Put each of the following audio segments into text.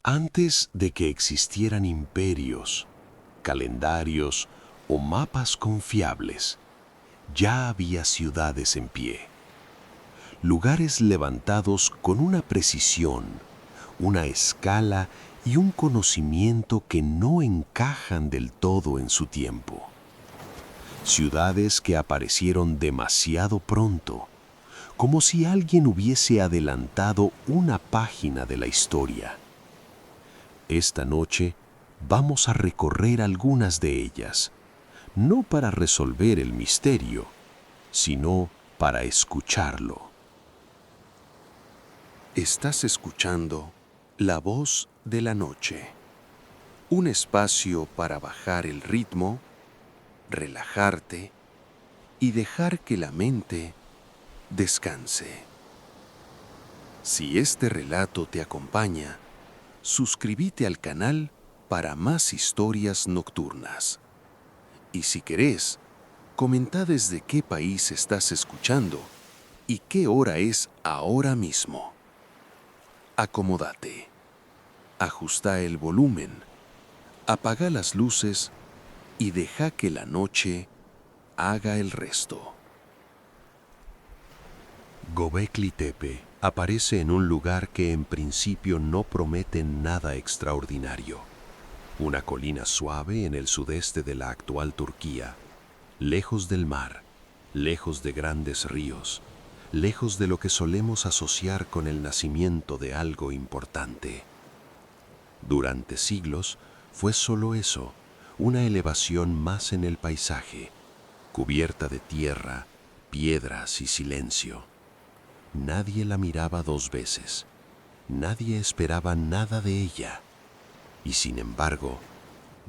Antes de que existieran imperios, calendarios o mapas confiables, ya había ciudades en pie. Lugares levantados con una precisión, una escala y un conocimiento que no encajan del todo en su tiempo. Ciudades que aparecieron demasiado pronto, como si alguien hubiese adelantado una página de la historia. Esta noche vamos a recorrer algunas de ellas, no para resolver el misterio, sino para escucharlo. Estás escuchando La Voz de la Noche, un espacio para bajar el ritmo, relajarte y dejar que la mente descanse. Si este relato te acompaña, suscríbete al canal para más historias nocturnas. Y si querés, comenta desde qué país estás escuchando y qué hora es ahora mismo. Acomódate, ajusta el volumen, apaga las luces y deja que la noche haga el resto. Göbekli Tepe aparece en un lugar que en principio no promete nada extraordinario. Una colina suave en el sudeste de la actual Turquía, lejos del mar, lejos de grandes ríos, lejos de lo que solemos asociar con el nacimiento de algo importante. Durante siglos fue solo eso, una elevación más en el paisaje, cubierta de tierra, piedras y silencio. Nadie la miraba dos veces, nadie esperaba nada de ella. Y sin embargo,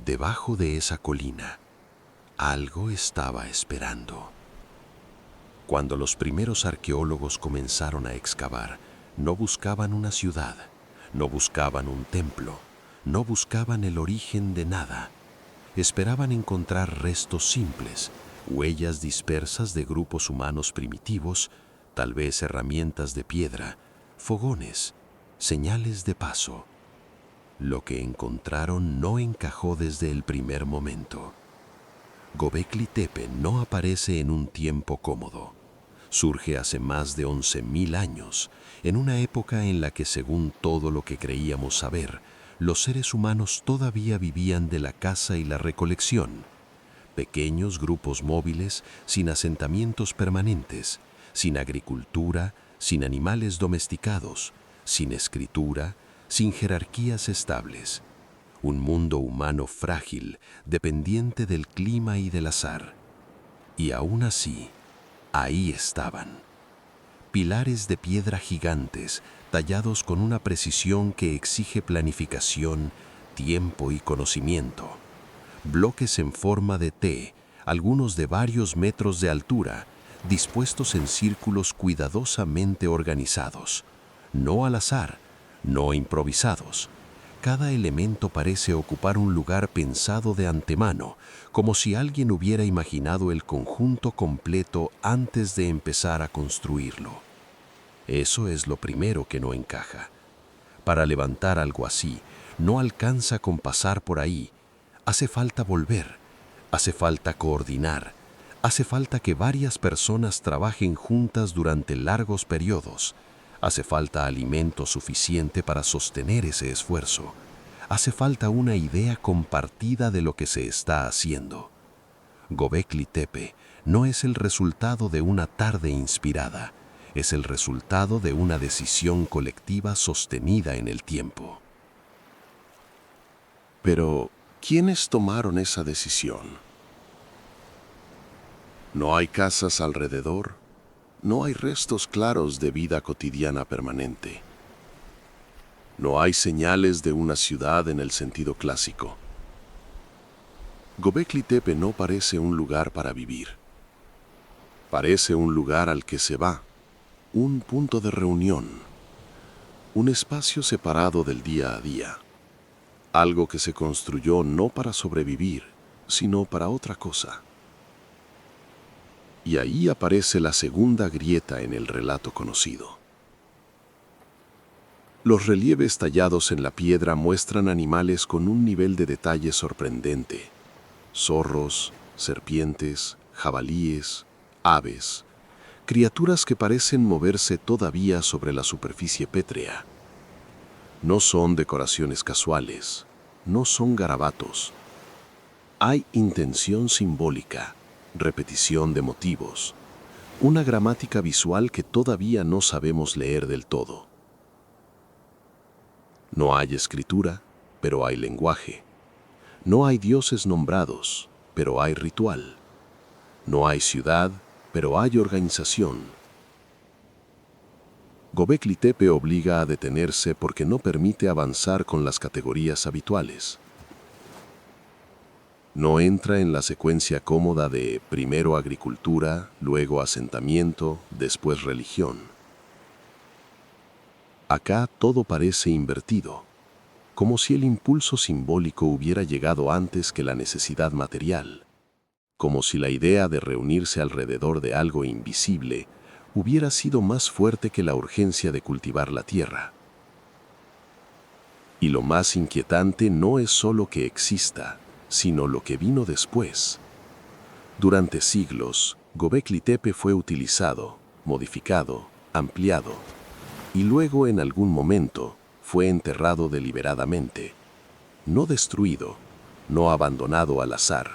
debajo de esa colina, algo estaba esperando. Cuando los primeros arqueólogos comenzaron a excavar, no buscaban una ciudad, no buscaban un templo, no buscaban el origen de nada. Esperaban encontrar restos simples, huellas dispersas de grupos humanos primitivos, tal vez herramientas de piedra, fogones, señales de paso. Lo que encontraron no encajó desde el primer momento. Göbekli Tepe no aparece en un tiempo cómodo. Surge hace más de 11.000 años, en una época en la que, según todo lo que creíamos saber, los seres humanos todavía vivían de la caza y la recolección. Pequeños grupos móviles, sin asentamientos permanentes, sin agricultura, sin animales domesticados, sin escritura, sin jerarquías estables. Un mundo humano frágil, dependiente del clima y del azar. Y aún así, ahí estaban. Pilares de piedra gigantes, tallados con una precisión que exige planificación, tiempo y conocimiento. Bloques en forma de T, algunos de varios metros de altura, dispuestos en círculos cuidadosamente organizados. No al azar, no improvisados. Cada elemento parece ocupar un lugar pensado de antemano, como si alguien hubiera imaginado el conjunto completo antes de empezar a construirlo. Eso es lo primero que no encaja. Para levantar algo así, no alcanza con pasar por ahí. Hace falta volver, hace falta coordinar, hace falta que varias personas trabajen juntas durante largos periodos. Hace falta alimento suficiente para sostener ese esfuerzo. Hace falta una idea compartida de lo que se está haciendo. Göbekli Tepe no es el resultado de una tarde inspirada, es el resultado de una decisión colectiva sostenida en el tiempo. Pero, ¿quiénes tomaron esa decisión? No hay casas alrededor, no hay restos claros de vida cotidiana permanente. No hay señales de una ciudad en el sentido clásico. Göbekli Tepe no parece un lugar para vivir. Parece un lugar al que se va, un punto de reunión, un espacio separado del día a día. Algo que se construyó no para sobrevivir, sino para otra cosa. Y ahí aparece la segunda grieta en el relato conocido. Los relieves tallados en la piedra muestran animales con un nivel de detalle sorprendente. Zorros, serpientes, jabalíes, aves, criaturas que parecen moverse todavía sobre la superficie pétrea. No son decoraciones casuales, no son garabatos. Hay intención simbólica, repetición de motivos, una gramática visual que todavía no sabemos leer del todo. No hay escritura, pero hay lenguaje. No hay dioses nombrados, pero hay ritual. No hay ciudad, pero hay organización. Göbekli Tepe obliga a detenerse porque no permite avanzar con las categorías habituales. No entra en la secuencia cómoda de primero agricultura, luego asentamiento, después religión. Acá todo parece invertido, como si el impulso simbólico hubiera llegado antes que la necesidad material, como si la idea de reunirse alrededor de algo invisible hubiera sido más fuerte que la urgencia de cultivar la tierra. Y lo más inquietante no es solo que exista, sino lo que vino después. Durante siglos, Göbekli Tepe fue utilizado, modificado, ampliado, y luego en algún momento fue enterrado deliberadamente, no destruido, no abandonado al azar,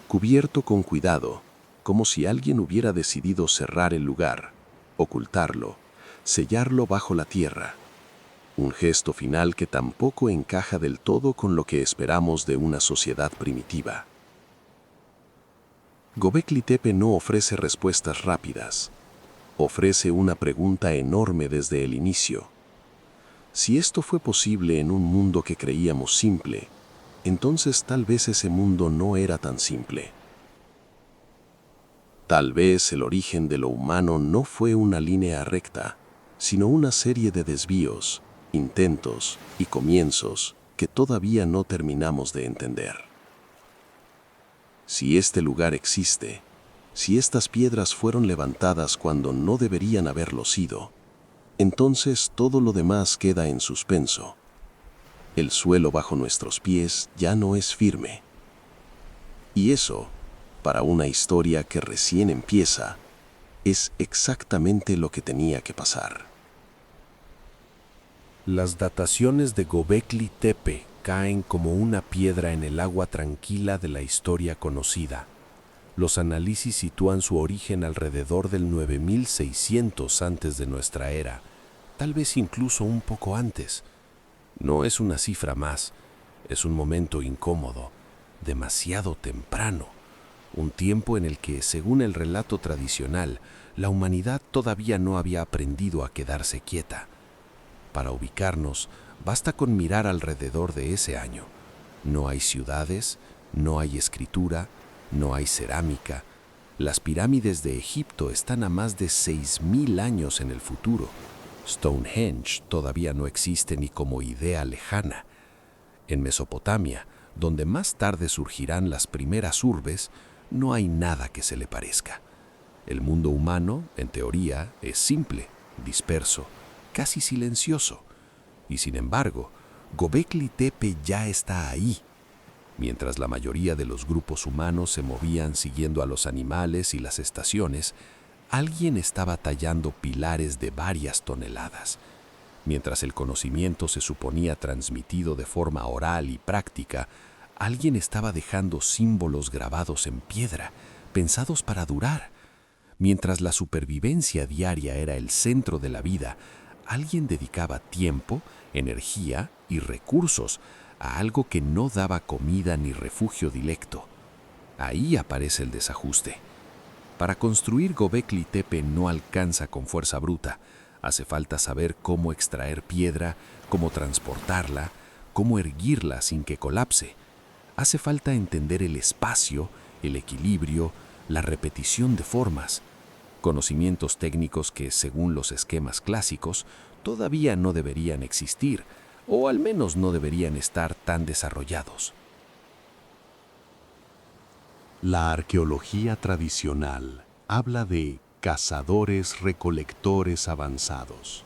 cubierto con cuidado, como si alguien hubiera decidido cerrar el lugar, ocultarlo, sellarlo bajo la tierra. Un gesto final que tampoco encaja del todo con lo que esperamos de una sociedad primitiva. Göbekli Tepe no ofrece respuestas rápidas. Ofrece una pregunta enorme desde el inicio. Si esto fue posible en un mundo que creíamos simple, entonces tal vez ese mundo no era tan simple. Tal vez el origen de lo humano no fue una línea recta, sino una serie de desvíos, intentos y comienzos que todavía no terminamos de entender. Si este lugar existe, si estas piedras fueron levantadas cuando no deberían haberlo sido, entonces todo lo demás queda en suspenso. El suelo bajo nuestros pies ya no es firme. Y eso, para una historia que recién empieza, es exactamente lo que tenía que pasar. Las dataciones de Göbekli Tepe caen como una piedra en el agua tranquila de la historia conocida. Los análisis sitúan su origen alrededor del 9600 antes de nuestra era, tal vez incluso un poco antes. No es una cifra más, es un momento incómodo, demasiado temprano, un tiempo en el que, según el relato tradicional, la humanidad todavía no había aprendido a quedarse quieta. Para ubicarnos, basta con mirar alrededor de ese año. No hay ciudades, no hay escritura, no hay cerámica. Las pirámides de Egipto están a más de 6000 años en el futuro. Stonehenge todavía no existe ni como idea lejana. En Mesopotamia, donde más tarde surgirán las primeras urbes, no hay nada que se le parezca. El mundo humano, en teoría, es simple, disperso, casi silencioso. Y sin embargo, Göbekli Tepe ya está ahí. Mientras la mayoría de los grupos humanos se movían siguiendo a los animales y las estaciones, alguien estaba tallando pilares de varias toneladas. Mientras el conocimiento se suponía transmitido de forma oral y práctica, alguien estaba dejando símbolos grabados en piedra, pensados para durar. Mientras la supervivencia diaria era el centro de la vida, alguien dedicaba tiempo, energía y recursos a algo que no daba comida ni refugio directo. Ahí aparece el desajuste. Para construir Göbekli Tepe no alcanza con fuerza bruta. Hace falta saber cómo extraer piedra, cómo transportarla, cómo erguirla sin que colapse. Hace falta entender el espacio, el equilibrio, la repetición de formas. Conocimientos técnicos que, según los esquemas clásicos, todavía no deberían existir, o al menos no deberían estar tan desarrollados. La arqueología tradicional habla de cazadores-recolectores avanzados,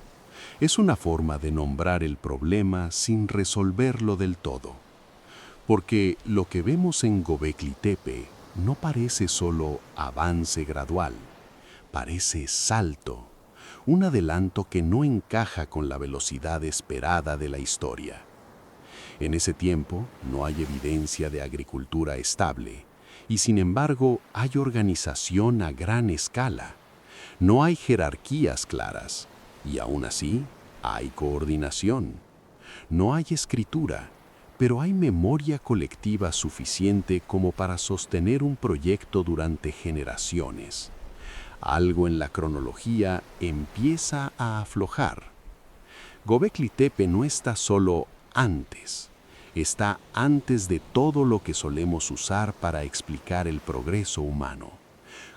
Es una forma de nombrar el problema sin resolverlo del todo. Porque lo que vemos en Göbekli Tepe no parece solo avance gradual, parece salto, un adelanto que no encaja con la velocidad esperada de la historia. En ese tiempo no hay evidencia de agricultura estable y sin embargo hay organización a gran escala. No hay jerarquías claras y aún así hay coordinación. No hay escritura, pero hay memoria colectiva suficiente como para sostener un proyecto durante generaciones. Algo en la cronología empieza a aflojar. Göbekli Tepe no está solo antes, está antes de todo lo que solemos usar para explicar el progreso humano.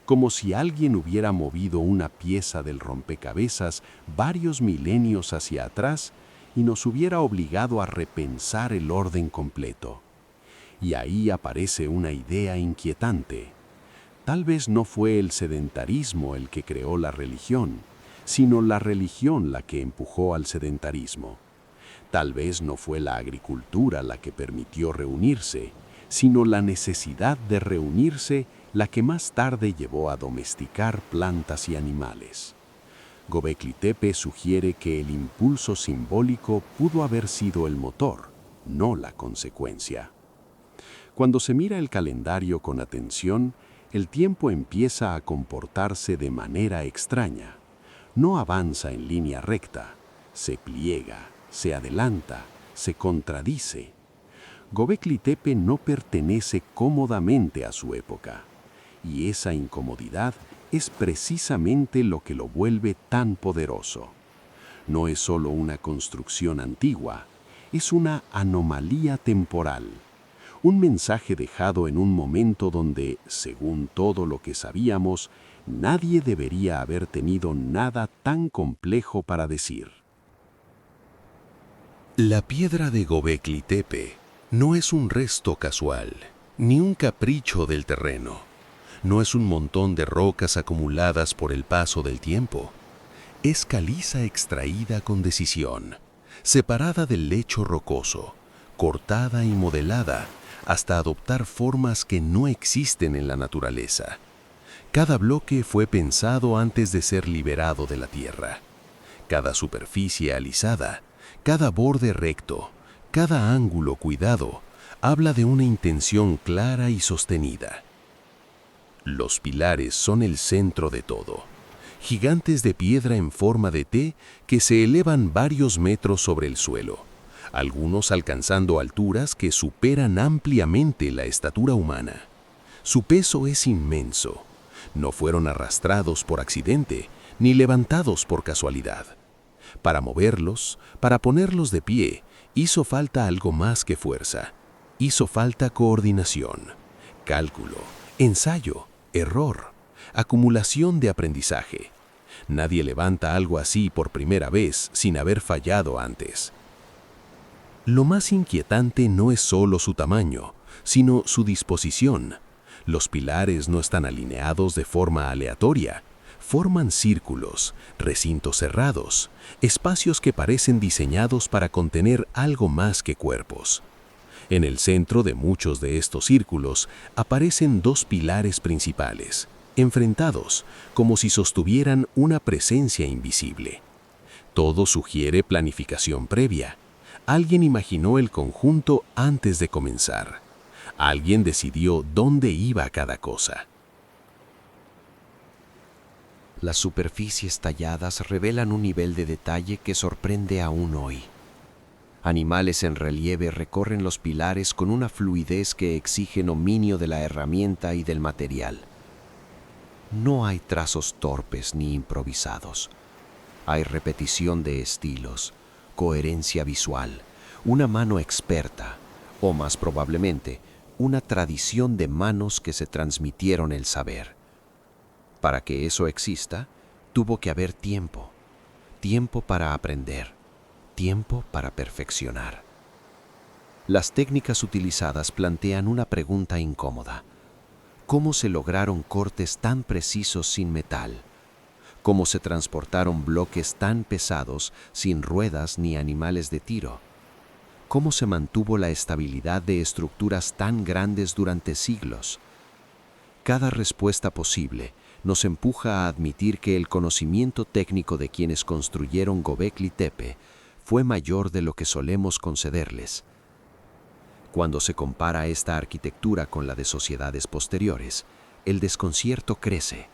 Como si alguien hubiera movido una pieza del rompecabezas varios milenios hacia atrás y nos hubiera obligado a repensar el orden completo. Y ahí aparece una idea inquietante. Tal vez no fue el sedentarismo el que creó la religión, sino la religión la que empujó al sedentarismo. Tal vez no fue la agricultura la que permitió reunirse, sino la necesidad de reunirse la que más tarde llevó a domesticar plantas y animales. Göbekli Tepe sugiere que el impulso simbólico pudo haber sido el motor, no la consecuencia. Cuando se mira el calendario con atención, el tiempo empieza a comportarse de manera extraña. No avanza en línea recta, se pliega, se adelanta, se contradice. Göbekli Tepe no pertenece cómodamente a su época, y esa incomodidad es precisamente lo que lo vuelve tan poderoso. No es solo una construcción antigua, es una anomalía temporal. Un mensaje dejado en un momento donde, según todo lo que sabíamos, nadie debería haber tenido nada tan complejo para decir. La piedra de Göbekli Tepe no es un resto casual, ni un capricho del terreno. No es un montón de rocas acumuladas por el paso del tiempo. Es caliza extraída con decisión, separada del lecho rocoso, cortada y modelada hasta adoptar formas que no existen en la naturaleza. Cada bloque fue pensado antes de ser liberado de la tierra. Cada superficie alisada, cada borde recto, cada ángulo cuidado, habla de una intención clara y sostenida. Los pilares son el centro de todo. Gigantes de piedra en forma de T que se elevan varios metros sobre el suelo, algunos alcanzando alturas que superan ampliamente la estatura humana. Su peso es inmenso. No fueron arrastrados por accidente, ni levantados por casualidad. Para moverlos, para ponerlos de pie, hizo falta algo más que fuerza. Hizo falta coordinación, cálculo, ensayo, error, acumulación de aprendizaje. Nadie levanta algo así por primera vez sin haber fallado antes. Lo más inquietante no es solo su tamaño, sino su disposición. Los pilares no están alineados de forma aleatoria. Forman círculos, recintos cerrados, espacios que parecen diseñados para contener algo más que cuerpos. En el centro de muchos de estos círculos aparecen dos pilares principales, enfrentados, como si sostuvieran una presencia invisible. Todo sugiere planificación previa. Alguien imaginó el conjunto antes de comenzar. Alguien decidió dónde iba cada cosa. Las superficies talladas revelan un nivel de detalle que sorprende aún hoy. Animales en relieve recorren los pilares con una fluidez que exige dominio de la herramienta y del material. No hay trazos torpes ni improvisados. Hay repetición de estilos, coherencia visual, una mano experta, o más probablemente, una tradición de manos que se transmitieron el saber. Para que eso exista, tuvo que haber tiempo. Tiempo para aprender. Tiempo para perfeccionar. Las técnicas utilizadas plantean una pregunta incómoda. ¿Cómo se lograron cortes tan precisos sin metal? cómo se transportaron bloques tan pesados sin ruedas ni animales de tiro, cómo se mantuvo la estabilidad de estructuras tan grandes durante siglos. Cada respuesta posible nos empuja a admitir que el conocimiento técnico de quienes construyeron Göbekli Tepe fue mayor de lo que solemos concederles. Cuando se compara esta arquitectura con la de sociedades posteriores, el desconcierto crece.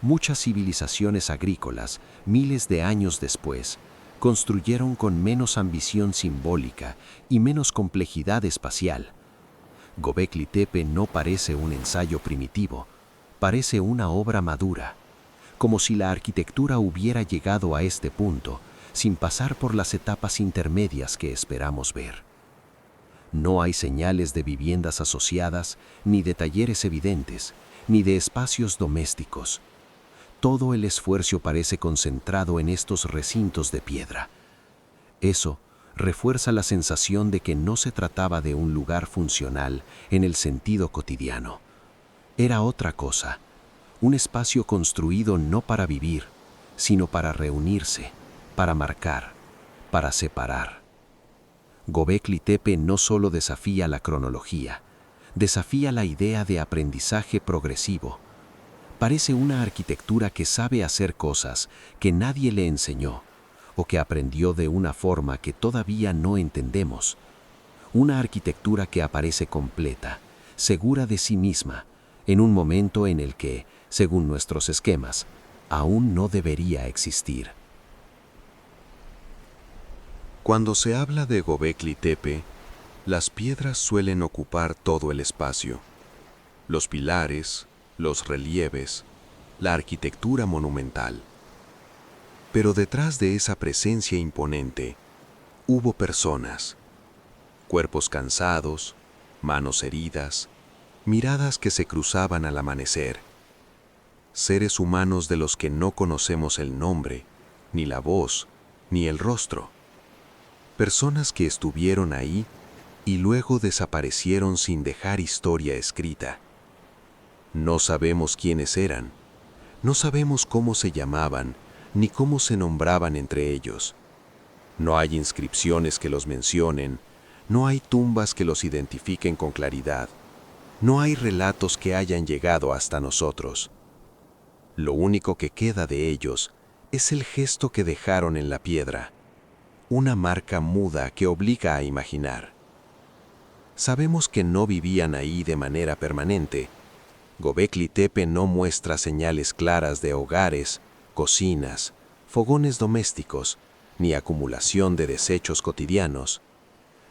Muchas civilizaciones agrícolas, miles de años después, construyeron con menos ambición simbólica y menos complejidad espacial. Göbekli Tepe no parece un ensayo primitivo, parece una obra madura, como si la arquitectura hubiera llegado a este punto sin pasar por las etapas intermedias que esperamos ver. No hay señales de viviendas asociadas, ni de talleres evidentes, ni de espacios domésticos. Todo el esfuerzo parece concentrado en estos recintos de piedra. Eso refuerza la sensación de que no se trataba de un lugar funcional en el sentido cotidiano. Era otra cosa, un espacio construido no para vivir, sino para reunirse, para marcar, para separar. Göbekli Tepe no solo desafía la cronología, desafía la idea de aprendizaje progresivo. Parece una arquitectura que sabe hacer cosas que nadie le enseñó o que aprendió de una forma que todavía no entendemos. Una arquitectura que aparece completa, segura de sí misma, en un momento en el que, según nuestros esquemas, aún no debería existir. Cuando se habla de Göbekli Tepe, las piedras suelen ocupar todo el espacio. Los pilares, los relieves, la arquitectura monumental. Pero detrás de esa presencia imponente, hubo personas, cuerpos cansados, manos heridas, miradas que se cruzaban al amanecer. Seres humanos de los que no conocemos el nombre, ni la voz, ni el rostro. Personas que estuvieron ahí y luego desaparecieron sin dejar historia escrita. No sabemos quiénes eran, no sabemos cómo se llamaban, ni cómo se nombraban entre ellos. No hay inscripciones que los mencionen, no hay tumbas que los identifiquen con claridad, no hay relatos que hayan llegado hasta nosotros. Lo único que queda de ellos es el gesto que dejaron en la piedra, una marca muda que obliga a imaginar. Sabemos que no vivían ahí de manera permanente. Göbekli Tepe no muestra señales claras de hogares, cocinas, fogones domésticos, ni acumulación de desechos cotidianos.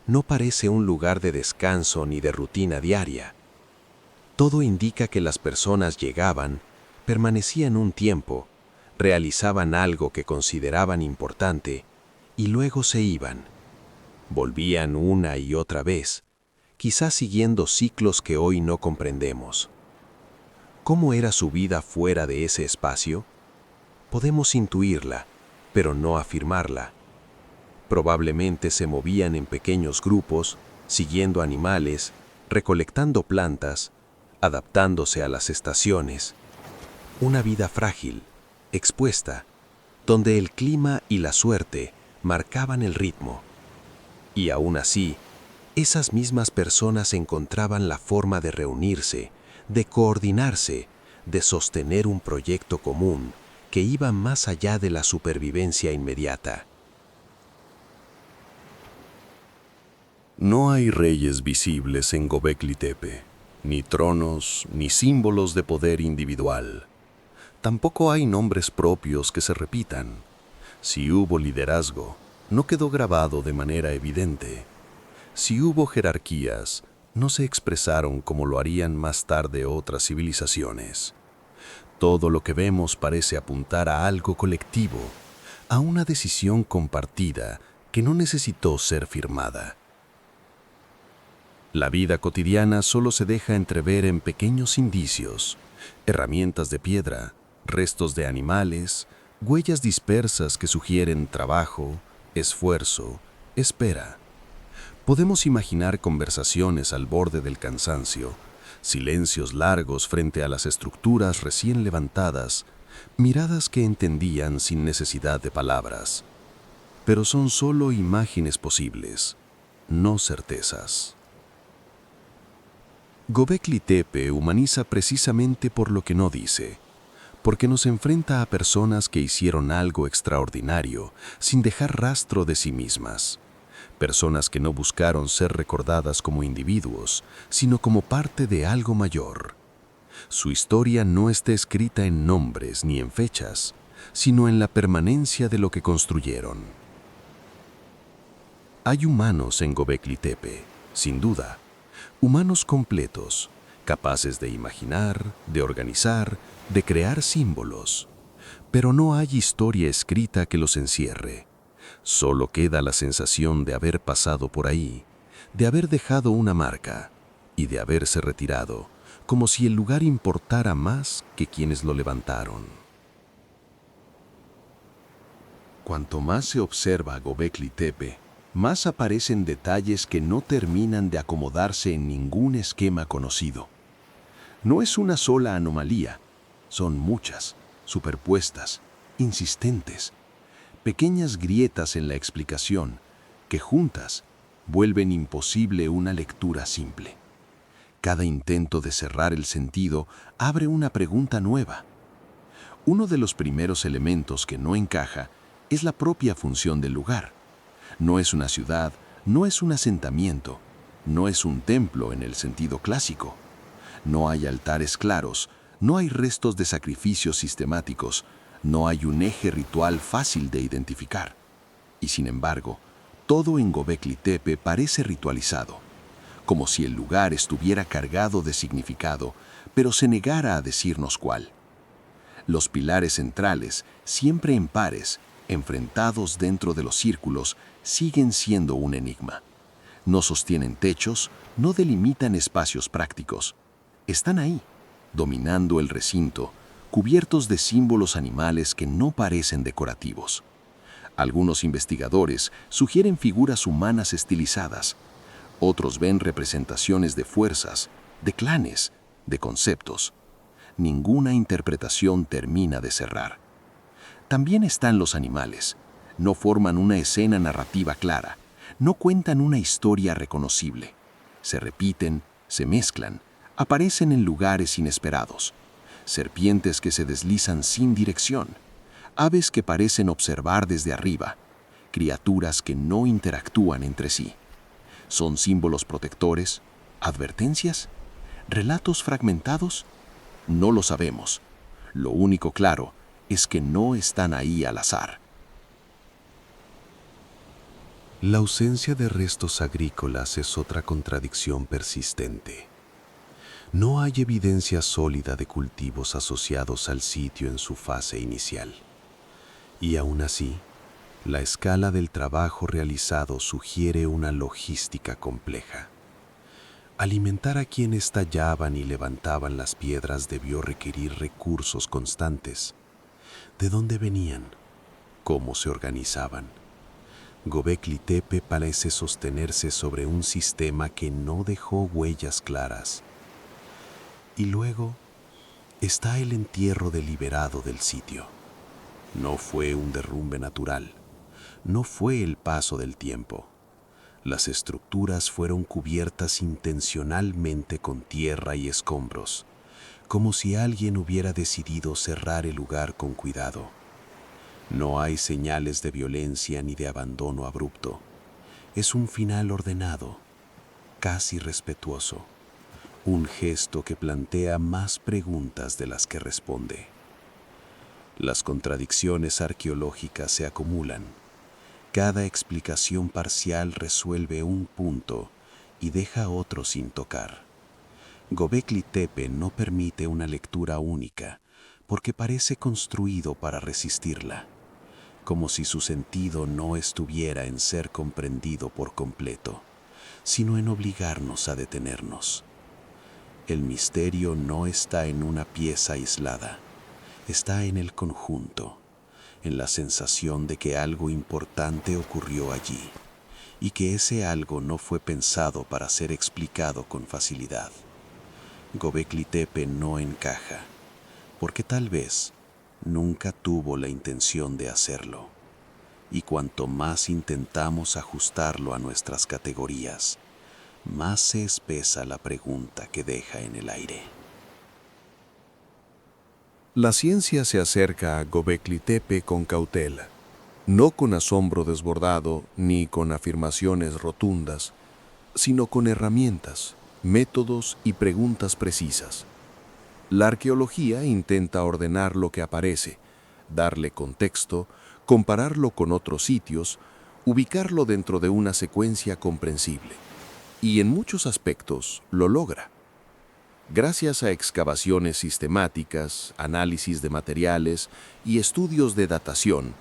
No parece un lugar de descanso ni de rutina diaria. Todo indica que las personas llegaban, permanecían un tiempo, realizaban algo que consideraban importante y luego se iban. Volvían una y otra vez, quizás siguiendo ciclos que hoy no comprendemos. ¿Cómo era su vida fuera de ese espacio? Podemos intuirla, pero no afirmarla. Probablemente se movían en pequeños grupos, siguiendo animales, recolectando plantas, adaptándose a las estaciones. Una vida frágil, expuesta, donde el clima y la suerte marcaban el ritmo. Y aún así, esas mismas personas encontraban la forma de reunirse, de coordinarse, de sostener un proyecto común que iba más allá de la supervivencia inmediata. No hay reyes visibles en Göbekli Tepe, ni tronos, ni símbolos de poder individual. Tampoco hay nombres propios que se repitan. Si hubo liderazgo, no quedó grabado de manera evidente. Si hubo jerarquías, no se expresaron como lo harían más tarde otras civilizaciones. Todo lo que vemos parece apuntar a algo colectivo, a una decisión compartida que no necesitó ser firmada. La vida cotidiana solo se deja entrever en pequeños indicios, herramientas de piedra, restos de animales, huellas dispersas que sugieren trabajo, esfuerzo, espera. Podemos imaginar conversaciones al borde del cansancio, silencios largos frente a las estructuras recién levantadas, miradas que entendían sin necesidad de palabras, pero son solo imágenes posibles, no certezas. Göbekli Tepe humaniza precisamente por lo que no dice, porque nos enfrenta a personas que hicieron algo extraordinario sin dejar rastro de sí mismas. Personas que no buscaron ser recordadas como individuos, sino como parte de algo mayor. Su historia no está escrita en nombres ni en fechas, sino en la permanencia de lo que construyeron. Hay humanos en Göbekli Tepe, sin duda, humanos completos, capaces de imaginar, de organizar, de crear símbolos. Pero no hay historia escrita que los encierre. Solo queda la sensación de haber pasado por ahí, de haber dejado una marca y de haberse retirado, como si el lugar importara más que quienes lo levantaron. Cuanto más se observa a Göbekli Tepe, más aparecen detalles que no terminan de acomodarse en ningún esquema conocido. No es una sola anomalía, son muchas, superpuestas, insistentes, pequeñas grietas en la explicación que juntas vuelven imposible una lectura simple. Cada intento de cerrar el sentido abre una pregunta nueva. Uno de los primeros elementos que no encaja es la propia función del lugar. No es una ciudad, no es un asentamiento, no es un templo en el sentido clásico. No hay altares claros, no hay restos de sacrificios sistemáticos, no hay un eje ritual fácil de identificar. Y sin embargo, todo en Göbekli Tepe parece ritualizado, como si el lugar estuviera cargado de significado, pero se negara a decirnos cuál. Los pilares centrales, siempre en pares, enfrentados dentro de los círculos, siguen siendo un enigma. No sostienen techos, no delimitan espacios prácticos. Están ahí, dominando el recinto, cubiertos de símbolos animales que no parecen decorativos. Algunos investigadores sugieren figuras humanas estilizadas. Otros ven representaciones de fuerzas, de clanes, de conceptos. Ninguna interpretación termina de cerrar. También están los animales. No forman una escena narrativa clara, no cuentan una historia reconocible. Se repiten, se mezclan, aparecen en lugares inesperados. Serpientes que se deslizan sin dirección, aves que parecen observar desde arriba, criaturas que no interactúan entre sí. ¿Son símbolos protectores? ¿Advertencias? ¿Relatos fragmentados? No lo sabemos. Lo único claro es que no están ahí al azar. La ausencia de restos agrícolas es otra contradicción persistente. No hay evidencia sólida de cultivos asociados al sitio en su fase inicial. Y aún así, la escala del trabajo realizado sugiere una logística compleja. Alimentar a quienes tallaban y levantaban las piedras debió requerir recursos constantes. ¿De dónde venían? ¿Cómo se organizaban? Göbekli Tepe parece sostenerse sobre un sistema que no dejó huellas claras. Y luego está el entierro deliberado del sitio. No fue un derrumbe natural, no fue el paso del tiempo. Las estructuras fueron cubiertas intencionalmente con tierra y escombros, como si alguien hubiera decidido cerrar el lugar con cuidado. No hay señales de violencia ni de abandono abrupto. Es un final ordenado, casi respetuoso. Un gesto que plantea más preguntas de las que responde. Las contradicciones arqueológicas se acumulan. Cada explicación parcial resuelve un punto y deja otro sin tocar. Göbekli Tepe no permite una lectura única, porque parece construido para resistirla, como si su sentido no estuviera en ser comprendido por completo, sino en obligarnos a detenernos. El misterio no está en una pieza aislada, está en el conjunto, en la sensación de que algo importante ocurrió allí y que ese algo no fue pensado para ser explicado con facilidad. Göbekli Tepe no encaja, porque tal vez nunca tuvo la intención de hacerlo. Y cuanto más intentamos ajustarlo a nuestras categorías, más se espesa la pregunta que deja en el aire. La ciencia se acerca a Göbekli Tepe con cautela, no con asombro desbordado ni con afirmaciones rotundas, sino con herramientas, métodos y preguntas precisas. La arqueología intenta ordenar lo que aparece, darle contexto, compararlo con otros sitios, ubicarlo dentro de una secuencia comprensible. Y en muchos aspectos lo logra. Gracias a excavaciones sistemáticas, análisis de materiales y estudios de datación,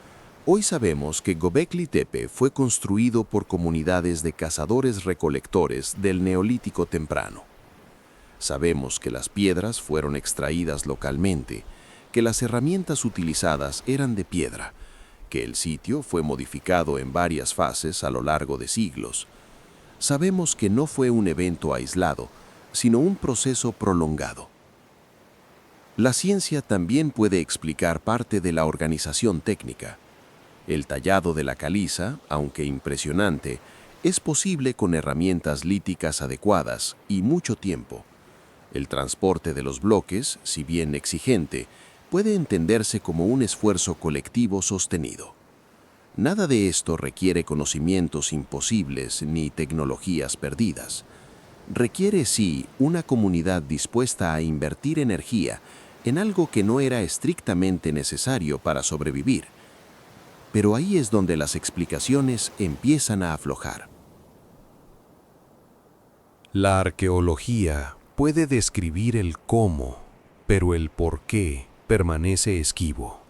hoy sabemos que Göbekli Tepe fue construido por comunidades de cazadores-recolectores del Neolítico temprano. Sabemos que las piedras fueron extraídas localmente, que las herramientas utilizadas eran de piedra, que el sitio fue modificado en varias fases a lo largo de siglos. Sabemos que no fue un evento aislado, sino un proceso prolongado. La ciencia también puede explicar parte de la organización técnica. El tallado de la caliza, aunque impresionante, es posible con herramientas líticas adecuadas y mucho tiempo. El transporte de los bloques, si bien exigente, puede entenderse como un esfuerzo colectivo sostenido. Nada de esto requiere conocimientos imposibles ni tecnologías perdidas. Requiere, sí, una comunidad dispuesta a invertir energía en algo que no era estrictamente necesario para sobrevivir. Pero ahí es donde las explicaciones empiezan a aflojar. La arqueología puede describir el cómo, pero el por qué permanece esquivo.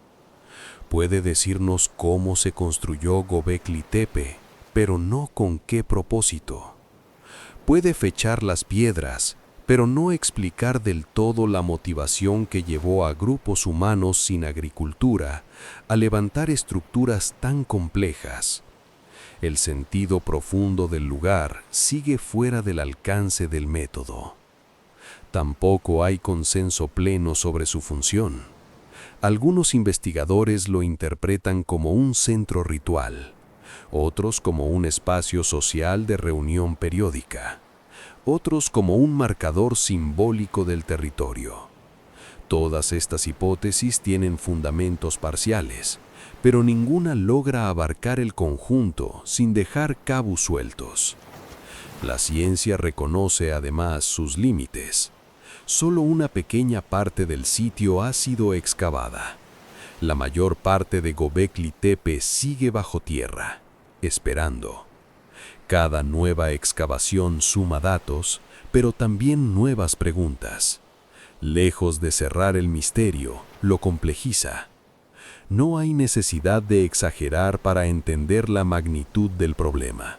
Puede decirnos cómo se construyó Göbekli Tepe, pero no con qué propósito. Puede fechar las piedras, pero no explicar del todo la motivación que llevó a grupos humanos sin agricultura a levantar estructuras tan complejas. El sentido profundo del lugar sigue fuera del alcance del método. Tampoco hay consenso pleno sobre su función. Algunos investigadores lo interpretan como un centro ritual, otros como un espacio social de reunión periódica, otros como un marcador simbólico del territorio. Todas estas hipótesis tienen fundamentos parciales, pero ninguna logra abarcar el conjunto sin dejar cabos sueltos. La ciencia reconoce además sus límites. Solo una pequeña parte del sitio ha sido excavada. La mayor parte de Göbekli Tepe sigue bajo tierra, esperando. Cada nueva excavación suma datos, pero también nuevas preguntas. Lejos de cerrar el misterio, lo complejiza. No hay necesidad de exagerar para entender la magnitud del problema.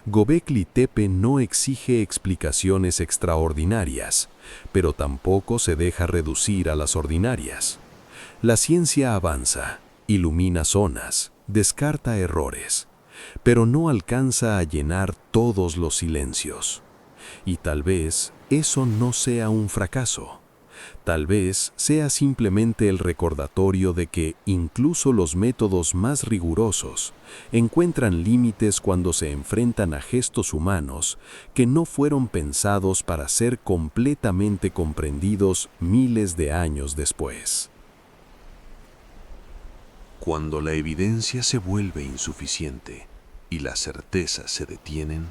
Göbekli Tepe no exige explicaciones extraordinarias, pero tampoco se deja reducir a las ordinarias. La ciencia avanza, ilumina zonas, descarta errores, pero no alcanza a llenar todos los silencios. Y tal vez eso no sea un fracaso. Tal vez sea simplemente el recordatorio de que incluso los métodos más rigurosos encuentran límites cuando se enfrentan a gestos humanos que no fueron pensados para ser completamente comprendidos miles de años después. Cuando la evidencia se vuelve insuficiente y las certezas se detienen,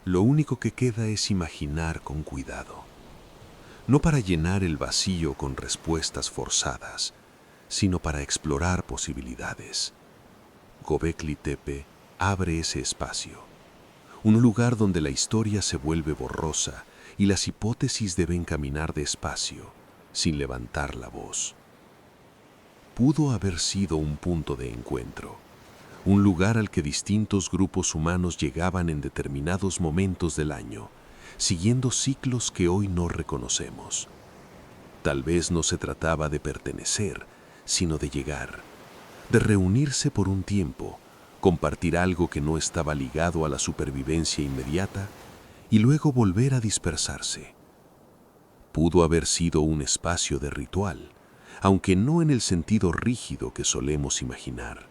lo único que queda es imaginar con cuidado. No para llenar el vacío con respuestas forzadas, sino para explorar posibilidades. Göbekli Tepe abre ese espacio, un lugar donde la historia se vuelve borrosa y las hipótesis deben caminar despacio, sin levantar la voz. Pudo haber sido un punto de encuentro, un lugar al que distintos grupos humanos llegaban en determinados momentos del año, siguiendo ciclos que hoy no reconocemos. Tal vez no se trataba de pertenecer, sino de llegar, de reunirse por un tiempo, compartir algo que no estaba ligado a la supervivencia inmediata y luego volver a dispersarse. Pudo haber sido un espacio de ritual, aunque no en el sentido rígido que solemos imaginar.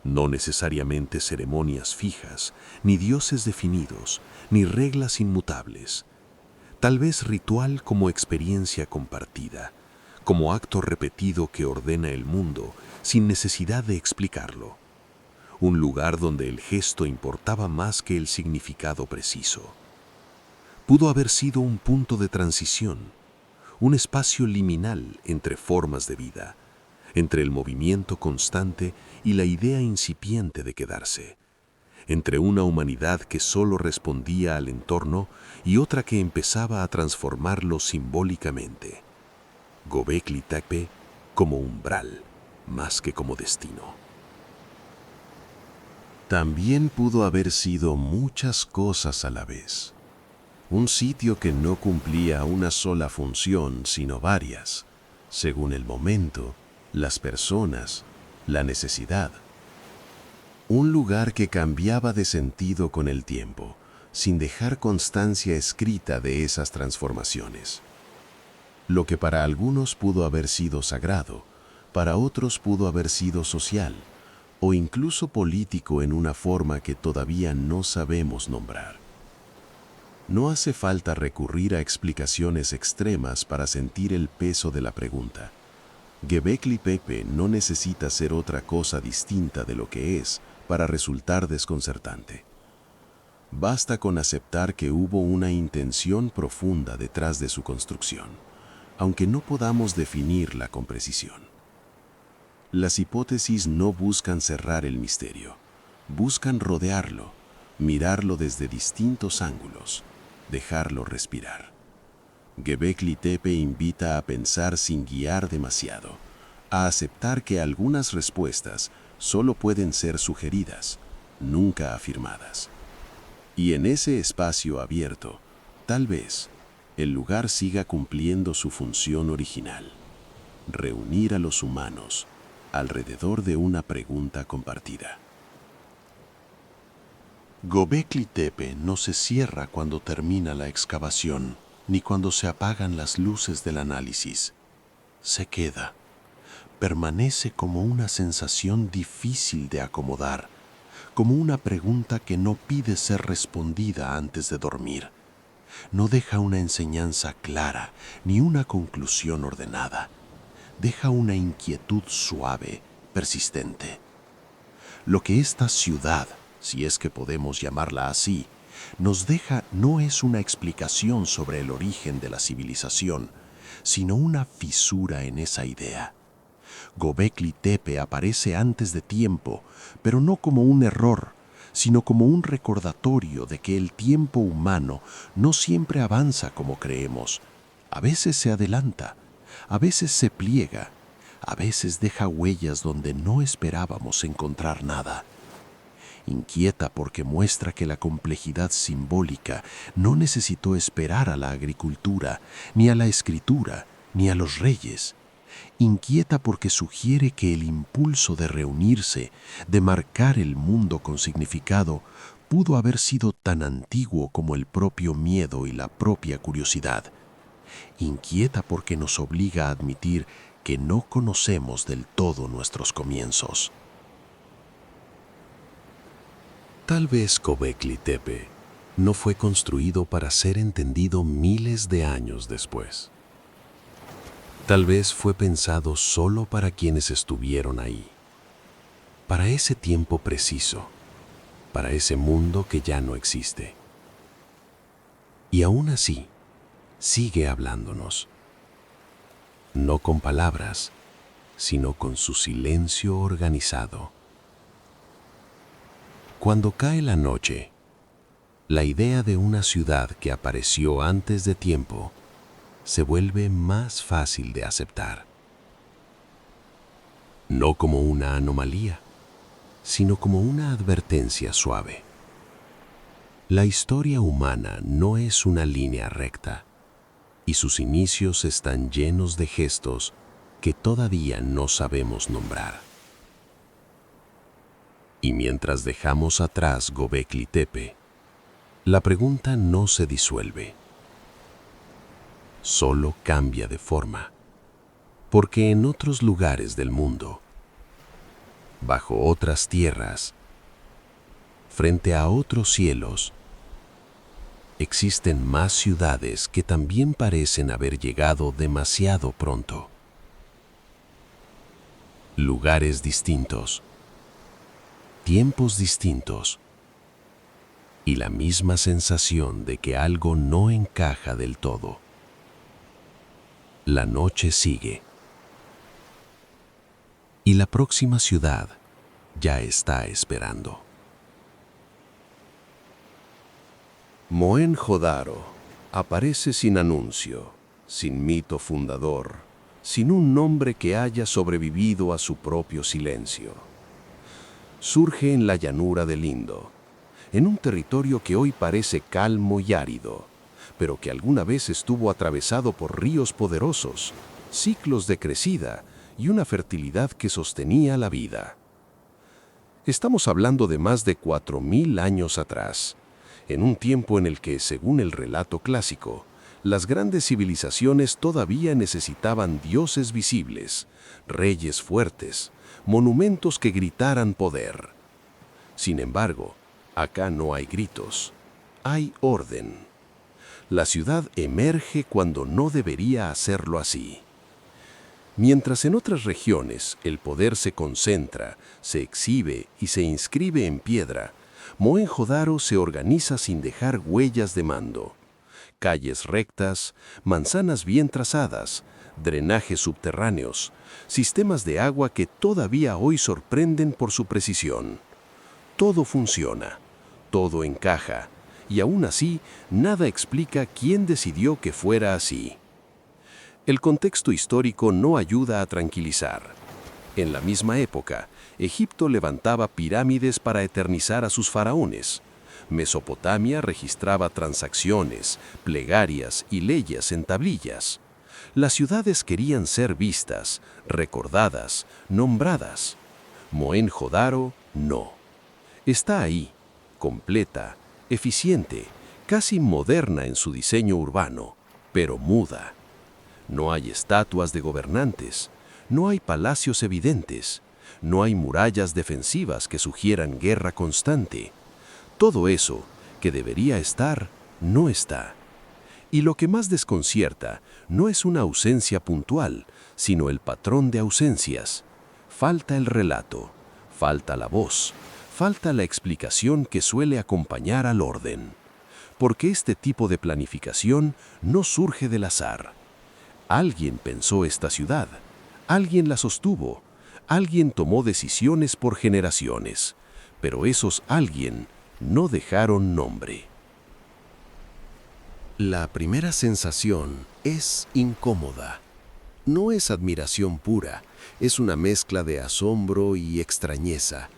No necesariamente ceremonias fijas, ni dioses definidos, ni reglas inmutables. Tal vez ritual como experiencia compartida, como acto repetido que ordena el mundo sin necesidad de explicarlo. Un lugar donde el gesto importaba más que el significado preciso. Pudo haber sido un punto de transición, un espacio liminal entre formas de vida, entre el movimiento constante y la idea incipiente de quedarse, entre una humanidad que solo respondía al entorno y otra que empezaba a transformarlo simbólicamente. Göbekli Tepe como umbral, más que como destino. También pudo haber sido muchas cosas a la vez. Un sitio que no cumplía una sola función, sino varias, según el momento, las personas, la necesidad. Un lugar que cambiaba de sentido con el tiempo, sin dejar constancia escrita de esas transformaciones. Lo que para algunos pudo haber sido sagrado, para otros pudo haber sido social, o incluso político en una forma que todavía no sabemos nombrar. No hace falta recurrir a explicaciones extremas para sentir el peso de la pregunta. Göbekli Tepe no necesita ser otra cosa distinta de lo que es para resultar desconcertante. Basta con aceptar que hubo una intención profunda detrás de su construcción, aunque no podamos definirla con precisión. Las hipótesis no buscan cerrar el misterio, buscan rodearlo, mirarlo desde distintos ángulos, dejarlo respirar. Göbekli Tepe invita a pensar sin guiar demasiado, a aceptar que algunas respuestas solo pueden ser sugeridas, nunca afirmadas. Y en ese espacio abierto, tal vez, el lugar siga cumpliendo su función original: reunir a los humanos alrededor de una pregunta compartida. Göbekli Tepe no se cierra cuando termina la excavación, ni cuando se apagan las luces del análisis. Se queda, permanece como una sensación difícil de acomodar, como una pregunta que no pide ser respondida antes de dormir. No deja una enseñanza clara, ni una conclusión ordenada. Deja una inquietud suave, persistente. Lo que esta ciudad, si es que podemos llamarla así, nos deja no es una explicación sobre el origen de la civilización, sino una fisura en esa idea. Göbekli Tepe aparece antes de tiempo, pero no como un error, sino como un recordatorio de que el tiempo humano no siempre avanza como creemos. A veces se adelanta, a veces se pliega, a veces deja huellas donde no esperábamos encontrar nada. Inquieta porque muestra que la complejidad simbólica no necesitó esperar a la agricultura, ni a la escritura, ni a los reyes. Inquieta porque sugiere que el impulso de reunirse, de marcar el mundo con significado, pudo haber sido tan antiguo como el propio miedo y la propia curiosidad. Inquieta porque nos obliga a admitir que no conocemos del todo nuestros comienzos. Tal vez Göbekli Tepe no fue construido para ser entendido miles de años después. Tal vez fue pensado solo para quienes estuvieron ahí, para ese tiempo preciso, para ese mundo que ya no existe. Y aún así, sigue hablándonos, no con palabras, sino con su silencio organizado. Cuando cae la noche, la idea de una ciudad que apareció antes de tiempo se vuelve más fácil de aceptar. No como una anomalía, sino como una advertencia suave. La historia humana no es una línea recta, y sus inicios están llenos de gestos que todavía no sabemos nombrar. Y mientras dejamos atrás Göbekli Tepe, la pregunta no se disuelve, solo cambia de forma, Porque en otros lugares del mundo, bajo otras tierras, frente a otros cielos, existen más ciudades que también parecen haber llegado demasiado pronto. Lugares distintos, tiempos distintos, y la misma sensación de que algo no encaja del todo. La noche sigue, y la próxima ciudad ya está esperando. Mohenjo-Daro aparece sin anuncio, sin mito fundador, sin un nombre que haya sobrevivido a su propio silencio. Surge en la llanura del Indo, en un territorio que hoy parece calmo y árido, pero que alguna vez estuvo atravesado por ríos poderosos, ciclos de crecida y una fertilidad que sostenía la vida. Estamos hablando de más de 4000 años atrás, en un tiempo en el que, según el relato clásico, las grandes civilizaciones todavía necesitaban dioses visibles, reyes fuertes, monumentos que gritaran poder. Sin embargo, acá no hay gritos, hay orden. La ciudad emerge cuando no debería hacerlo así. Mientras en otras regiones el poder se concentra, se exhibe y se inscribe en piedra, Mohenjo-Daro se organiza sin dejar huellas de mando. Calles rectas, manzanas bien trazadas, drenajes subterráneos, sistemas de agua que todavía hoy sorprenden por su precisión. Todo funciona, todo encaja, y aún así nada explica quién decidió que fuera así. El contexto histórico no ayuda a tranquilizar. En la misma época, Egipto levantaba pirámides para eternizar a sus faraones. Mesopotamia registraba transacciones, plegarias y leyes en tablillas. Las ciudades querían ser vistas, recordadas, nombradas. Mohenjo-Daro no. Está ahí, completa, eficiente, casi moderna en su diseño urbano, pero muda. No hay estatuas de gobernantes, no hay palacios evidentes, no hay murallas defensivas que sugieran guerra constante. Todo eso, que debería estar, no está. Y lo que más desconcierta no es una ausencia puntual, sino el patrón de ausencias. Falta el relato, falta la voz, falta la explicación que suele acompañar al orden. Porque este tipo de planificación no surge del azar. Alguien pensó esta ciudad, alguien la sostuvo, alguien tomó decisiones por generaciones, pero esos alguien no dejaron nombre. La primera sensación es incómoda. No es admiración pura, es una mezcla de asombro y extrañeza,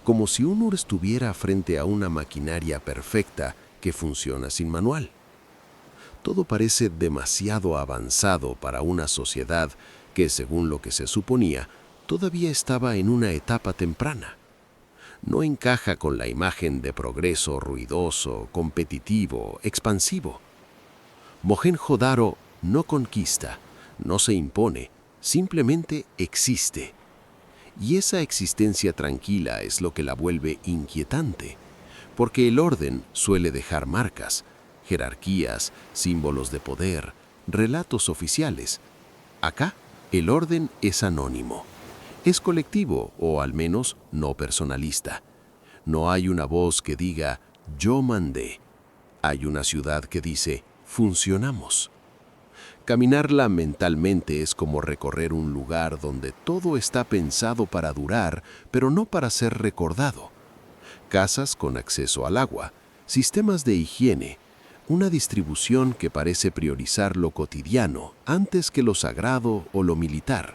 como si uno estuviera frente a una maquinaria perfecta que funciona sin manual. Todo parece demasiado avanzado para una sociedad que, según lo que se suponía, todavía estaba en una etapa temprana. No encaja con la imagen de progreso ruidoso, competitivo, expansivo. Mohenjo-Daro no conquista, no se impone, simplemente existe. Y esa existencia tranquila es lo que la vuelve inquietante, porque el orden suele dejar marcas, jerarquías, símbolos de poder, relatos oficiales. Acá, el orden es anónimo. Es colectivo, o al menos no personalista. No hay una voz que diga, yo mandé. Hay una ciudad que dice, funcionamos. Caminarla mentalmente es como recorrer un lugar donde todo está pensado para durar, pero no para ser recordado. Casas con acceso al agua, sistemas de higiene, una distribución que parece priorizar lo cotidiano antes que lo sagrado o lo militar.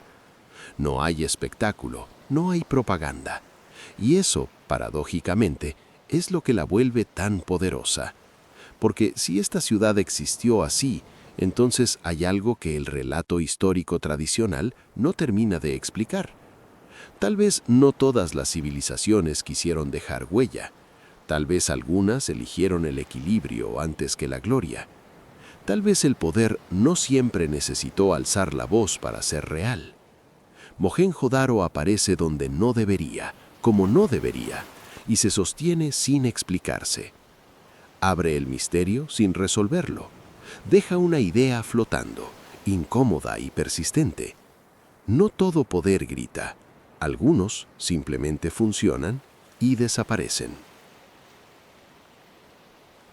No hay espectáculo, no hay propaganda. Y eso, paradójicamente, es lo que la vuelve tan poderosa. Porque si esta ciudad existió así, entonces hay algo que el relato histórico tradicional no termina de explicar. Tal vez no todas las civilizaciones quisieron dejar huella. Tal vez algunas eligieron el equilibrio antes que la gloria. Tal vez el poder no siempre necesitó alzar la voz para ser real. Mohenjo-Daro aparece donde no debería, como no debería, y se sostiene sin explicarse. Abre el misterio sin resolverlo. Deja una idea flotando, incómoda y persistente. No todo poder grita. Algunos simplemente funcionan y desaparecen.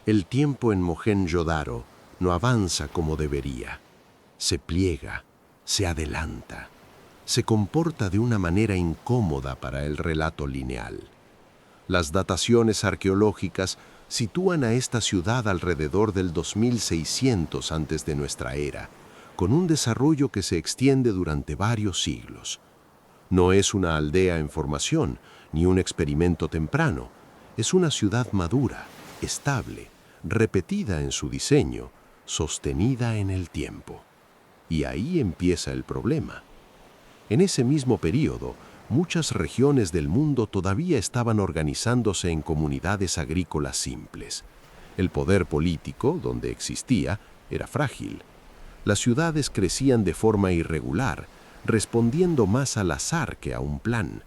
El tiempo en Mohenjo-Daro no avanza como debería. Se pliega, se adelanta, se comporta de una manera incómoda para el relato lineal. Las dataciones arqueológicas sitúan a esta ciudad alrededor del 2600 antes de nuestra era, con un desarrollo que se extiende durante varios siglos. No es una aldea en formación, ni un experimento temprano. Es una ciudad madura, estable, repetida en su diseño, sostenida en el tiempo. Y ahí empieza el problema. En ese mismo período, muchas regiones del mundo todavía estaban organizándose en comunidades agrícolas simples. El poder político, donde existía, era frágil. Las ciudades crecían de forma irregular, respondiendo más al azar que a un plan.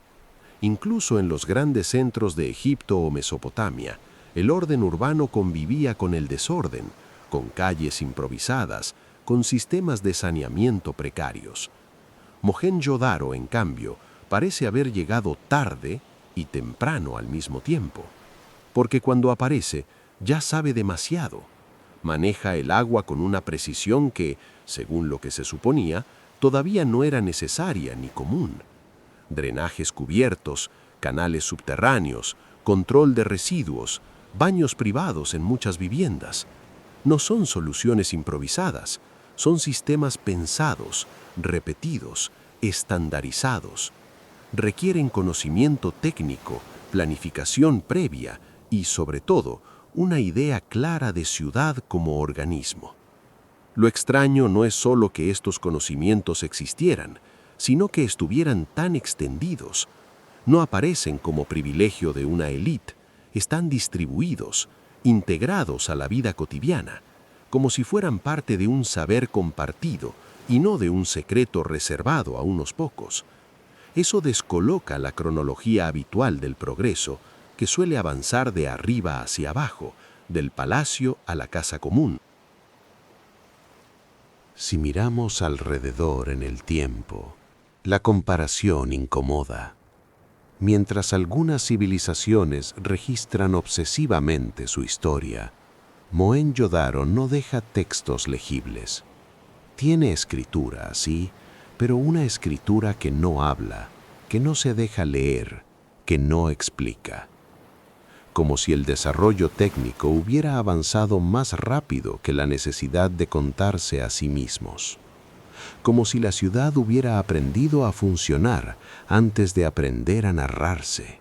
Incluso en los grandes centros de Egipto o Mesopotamia, el orden urbano convivía con el desorden, con calles improvisadas, con sistemas de saneamiento precarios. Mohenjo-Daro, en cambio, parece haber llegado tarde y temprano al mismo tiempo, porque cuando aparece ya sabe demasiado. Maneja el agua con una precisión que, según lo que se suponía, todavía no era necesaria ni común. Drenajes cubiertos, canales subterráneos, control de residuos, baños privados en muchas viviendas. No son soluciones improvisadas, son sistemas pensados, repetidos, estandarizados. Requieren conocimiento técnico, planificación previa y, sobre todo, una idea clara de ciudad como organismo. Lo extraño no es solo que estos conocimientos existieran, sino que estuvieran tan extendidos. No aparecen como privilegio de una élite, están distribuidos, integrados a la vida cotidiana, como si fueran parte de un saber compartido y no de un secreto reservado a unos pocos. Eso descoloca la cronología habitual del progreso, que suele avanzar de arriba hacia abajo, del palacio a la casa común. Si miramos alrededor en el tiempo, la comparación incomoda. Mientras algunas civilizaciones registran obsesivamente su historia, Mohenjo-Daro no deja textos legibles. Tiene escritura, sí, pero una escritura que no habla, que no se deja leer, que no explica. Como si el desarrollo técnico hubiera avanzado más rápido que la necesidad de contarse a sí mismos. Como si la ciudad hubiera aprendido a funcionar antes de aprender a narrarse.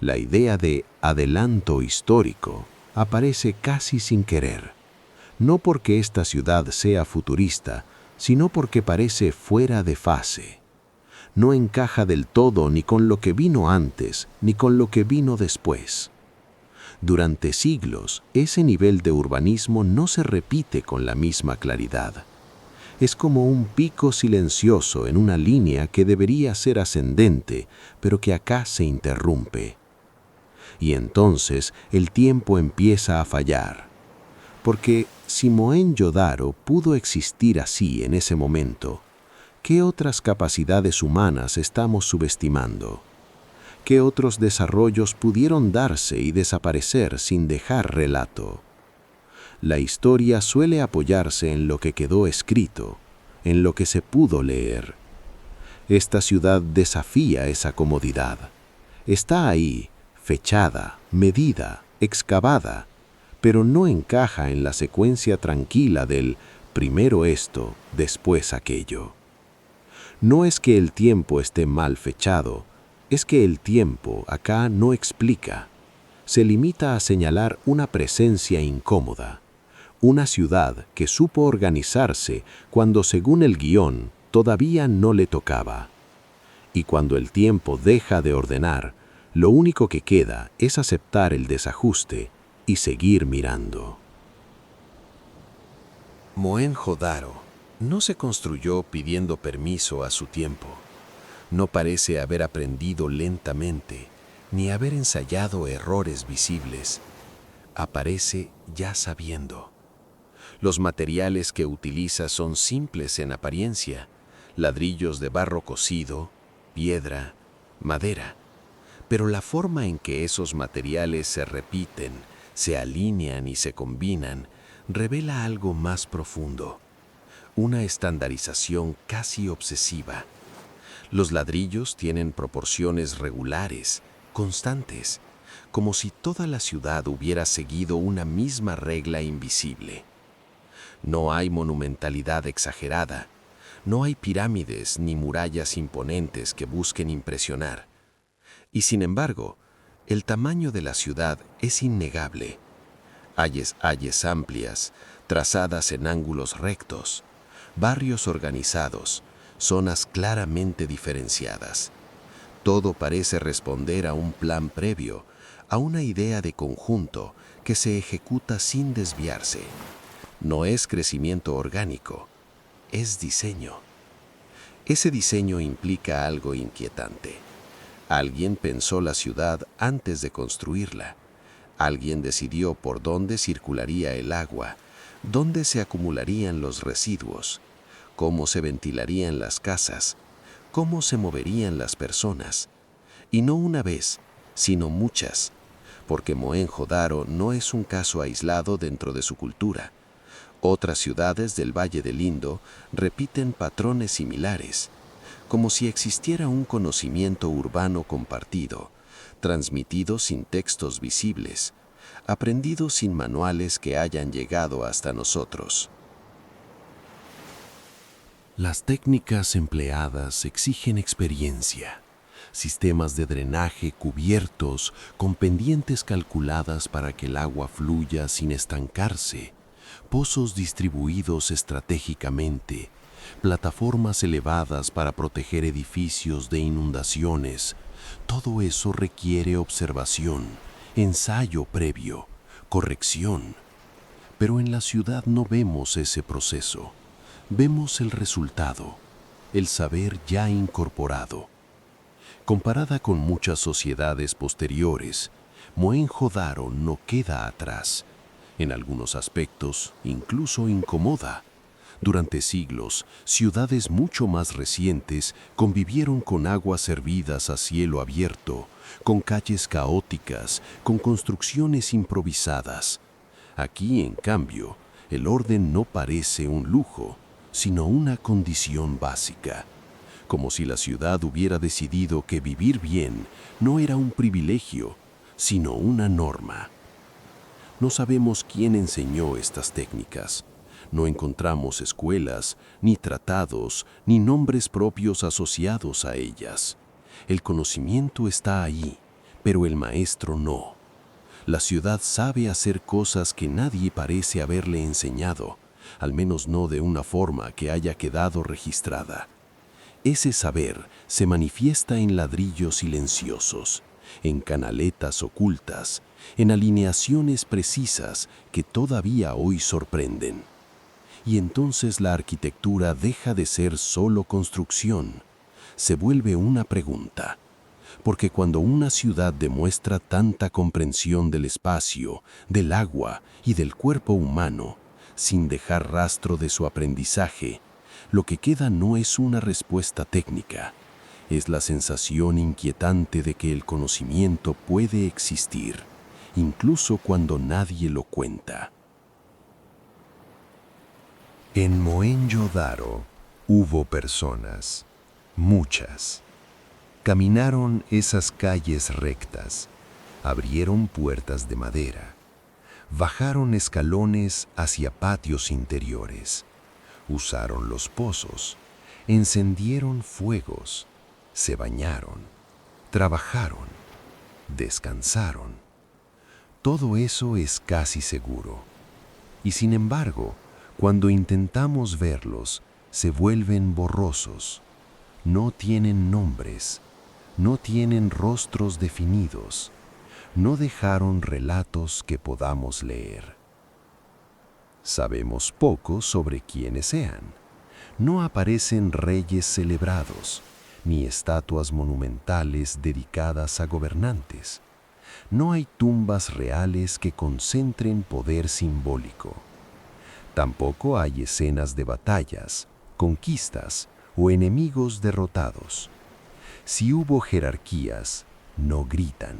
La idea de adelanto histórico aparece casi sin querer, no porque esta ciudad sea futurista, sino porque parece fuera de fase. No encaja del todo ni con lo que vino antes, ni con lo que vino después. Durante siglos, ese nivel de urbanismo no se repite con la misma claridad. Es como un pico silencioso en una línea que debería ser ascendente, pero que acá se interrumpe. Y entonces el tiempo empieza a fallar. Porque si Mohenjo-Daro pudo existir así en ese momento, ¿qué otras capacidades humanas estamos subestimando? ¿Qué otros desarrollos pudieron darse y desaparecer sin dejar relato? La historia suele apoyarse en lo que quedó escrito, en lo que se pudo leer. Esta ciudad desafía esa comodidad. Está ahí, fechada, medida, excavada, pero no encaja en la secuencia tranquila del primero esto, después aquello. No es que el tiempo esté mal fechado, es que el tiempo acá no explica. Se limita a señalar una presencia incómoda. Una ciudad que supo organizarse cuando, según el guión, todavía no le tocaba. Y cuando el tiempo deja de ordenar, lo único que queda es aceptar el desajuste y seguir mirando. Mohenjo-Daro no se construyó pidiendo permiso a su tiempo. No parece haber aprendido lentamente, ni haber ensayado errores visibles. Aparece ya sabiendo. Los materiales que utiliza son simples en apariencia: ladrillos de barro cocido, piedra, madera. Pero la forma en que esos materiales se repiten, se alinean y se combinan, revela algo más profundo. Una estandarización casi obsesiva. Los ladrillos tienen proporciones regulares, constantes, como si toda la ciudad hubiera seguido una misma regla invisible. No hay monumentalidad exagerada, no hay pirámides ni murallas imponentes que busquen impresionar. Y sin embargo, el tamaño de la ciudad es innegable. Calles amplias, trazadas en ángulos rectos, barrios organizados, zonas claramente diferenciadas. Todo parece responder a un plan previo, a una idea de conjunto que se ejecuta sin desviarse. No es crecimiento orgánico, es diseño. Ese diseño implica algo inquietante. Alguien pensó la ciudad antes de construirla. Alguien decidió por dónde circularía el agua, dónde se acumularían los residuos, cómo se ventilarían las casas, cómo se moverían las personas. Y no una vez, sino muchas, porque Mohenjo-Daro no es un caso aislado dentro de su cultura. Otras ciudades del Valle del Indo repiten patrones similares, como si existiera un conocimiento urbano compartido, transmitido sin textos visibles, aprendido sin manuales que hayan llegado hasta nosotros. Las técnicas empleadas exigen experiencia. Sistemas de drenaje cubiertos con pendientes calculadas para que el agua fluya sin estancarse, pozos distribuidos estratégicamente, plataformas elevadas para proteger edificios de inundaciones. Todo eso requiere observación, ensayo previo, corrección. Pero en la ciudad no vemos ese proceso. Vemos el resultado, el saber ya incorporado. Comparada con muchas sociedades posteriores, Mohenjo-Daro no queda atrás. En algunos aspectos, incluso incomoda. Durante siglos, ciudades mucho más recientes convivieron con aguas hervidas a cielo abierto, con calles caóticas, con construcciones improvisadas. Aquí, en cambio, el orden no parece un lujo, sino una condición básica. Como si la ciudad hubiera decidido que vivir bien no era un privilegio, sino una norma. No sabemos quién enseñó estas técnicas. No encontramos escuelas, ni tratados, ni nombres propios asociados a ellas. El conocimiento está ahí, pero el maestro no. La ciudad sabe hacer cosas que nadie parece haberle enseñado, al menos no de una forma que haya quedado registrada. Ese saber se manifiesta en ladrillos silenciosos, en canaletas ocultas, en alineaciones precisas que todavía hoy sorprenden. Y entonces la arquitectura deja de ser solo construcción, se vuelve una pregunta. Porque cuando una ciudad demuestra tanta comprensión del espacio, del agua y del cuerpo humano, sin dejar rastro de su aprendizaje, lo que queda no es una respuesta técnica, es la sensación inquietante de que el conocimiento puede existir, incluso cuando nadie lo cuenta. En Mohenjo-Daro hubo personas, muchas. Caminaron esas calles rectas, abrieron puertas de madera, bajaron escalones hacia patios interiores, usaron los pozos, encendieron fuegos, se bañaron, trabajaron, descansaron. Todo eso es casi seguro. Y sin embargo, cuando intentamos verlos, se vuelven borrosos. No tienen nombres, no tienen rostros definidos, no dejaron relatos que podamos leer. Sabemos poco sobre quiénes sean. No aparecen reyes celebrados, ni estatuas monumentales dedicadas a gobernantes. No hay tumbas reales que concentren poder simbólico. Tampoco hay escenas de batallas, conquistas o enemigos derrotados. Si hubo jerarquías, no gritan.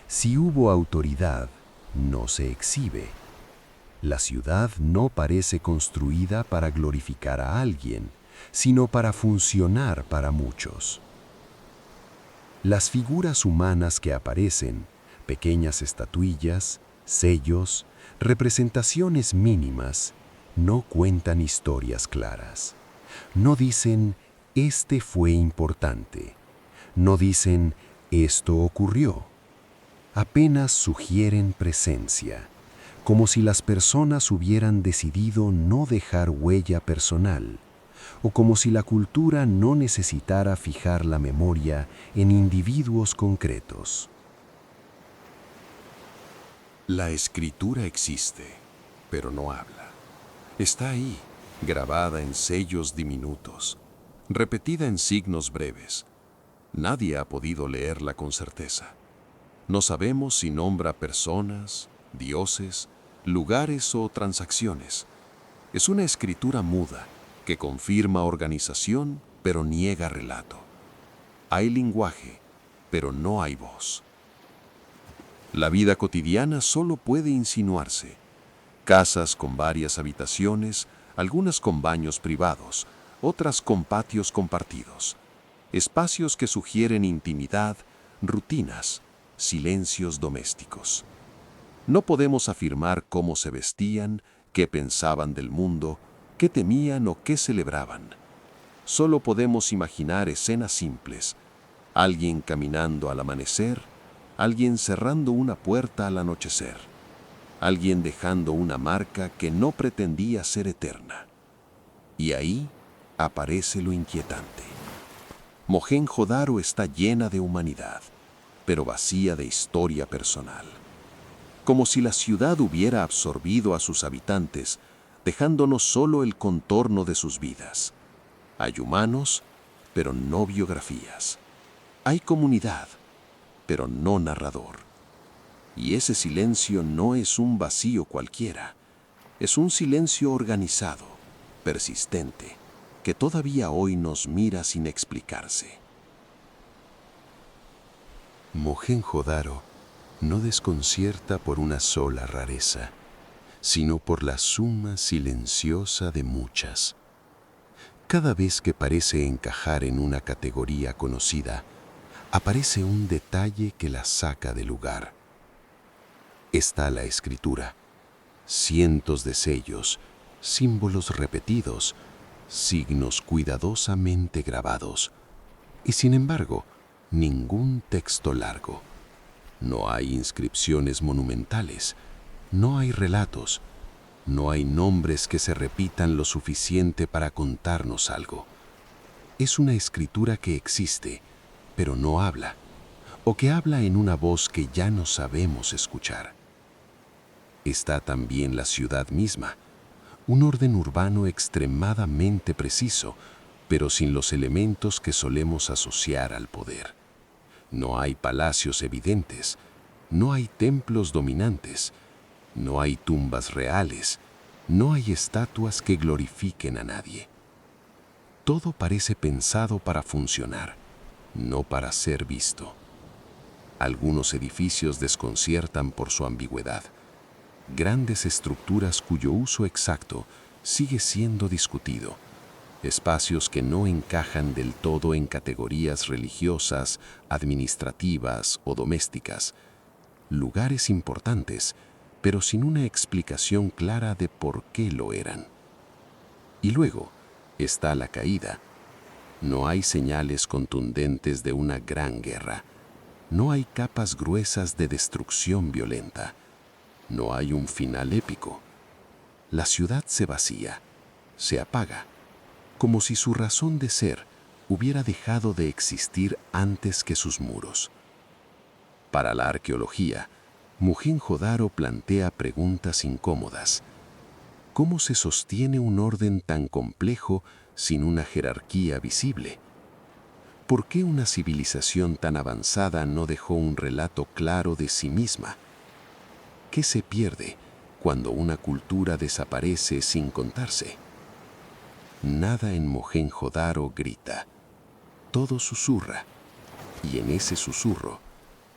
Si hubo autoridad, no se exhibe. La ciudad no parece construida para glorificar a alguien, sino para funcionar para muchos. Las figuras humanas que aparecen, pequeñas estatuillas, sellos, representaciones mínimas, no cuentan historias claras. No dicen, este fue importante. No dicen, esto ocurrió. Apenas sugieren presencia, como si las personas hubieran decidido no dejar huella personal, o como si la cultura no necesitara fijar la memoria en individuos concretos. La escritura existe, pero no habla. Está ahí, grabada en sellos diminutos, repetida en signos breves. Nadie ha podido leerla con certeza. No sabemos si nombra personas, dioses, lugares o transacciones. Es una escritura muda que confirma organización, pero niega relato. Hay lenguaje, pero no hay voz. La vida cotidiana solo puede insinuarse. Casas con varias habitaciones, algunas con baños privados, otras con patios compartidos. Espacios que sugieren intimidad, rutinas, silencios domésticos. No podemos afirmar cómo se vestían, qué pensaban del mundo, qué temían o qué celebraban. Solo podemos imaginar escenas simples. Alguien caminando al amanecer, alguien cerrando una puerta al anochecer, alguien dejando una marca que no pretendía ser eterna. Y ahí aparece lo inquietante. Mohenjo-Daro está llena de humanidad, pero vacía de historia personal. Como si la ciudad hubiera absorbido a sus habitantes, dejándonos solo el contorno de sus vidas. Hay humanos, pero no biografías. Hay comunidad, pero no narrador. Y ese silencio no es un vacío cualquiera, es un silencio organizado, persistente, que todavía hoy nos mira sin explicarse. Mohenjo-Daro no desconcierta por una sola rareza, sino por la suma silenciosa de muchas. Cada vez que parece encajar en una categoría conocida, aparece un detalle que la saca de lugar. Está la escritura, cientos de sellos, símbolos repetidos, signos cuidadosamente grabados, y sin embargo, ningún texto largo. No hay inscripciones monumentales, no hay relatos, no hay nombres que se repitan lo suficiente para contarnos algo. Es una escritura que existe, pero no habla, o que habla en una voz que ya no sabemos escuchar. Está también la ciudad misma, un orden urbano extremadamente preciso, pero sin los elementos que solemos asociar al poder. No hay palacios evidentes, no hay templos dominantes, no hay tumbas reales, no hay estatuas que glorifiquen a nadie. Todo parece pensado para funcionar, no para ser visto. Algunos edificios desconciertan por su ambigüedad. Grandes estructuras cuyo uso exacto sigue siendo discutido. Espacios que no encajan del todo en categorías religiosas, administrativas o domésticas. Lugares importantes, pero sin una explicación clara de por qué lo eran. Y luego está la caída. No hay señales contundentes de una gran guerra. No hay capas gruesas de destrucción violenta. No hay un final épico. La ciudad se vacía, se apaga, como si su razón de ser hubiera dejado de existir antes que sus muros. Para la arqueología, Mohenjo-Daro plantea preguntas incómodas. ¿Cómo se sostiene un orden tan complejo sin una jerarquía visible? ¿Por qué una civilización tan avanzada no dejó un relato claro de sí misma? ¿Qué se pierde cuando una cultura desaparece sin contarse? Nada en Mohenjo-Daro grita, todo susurra, y en ese susurro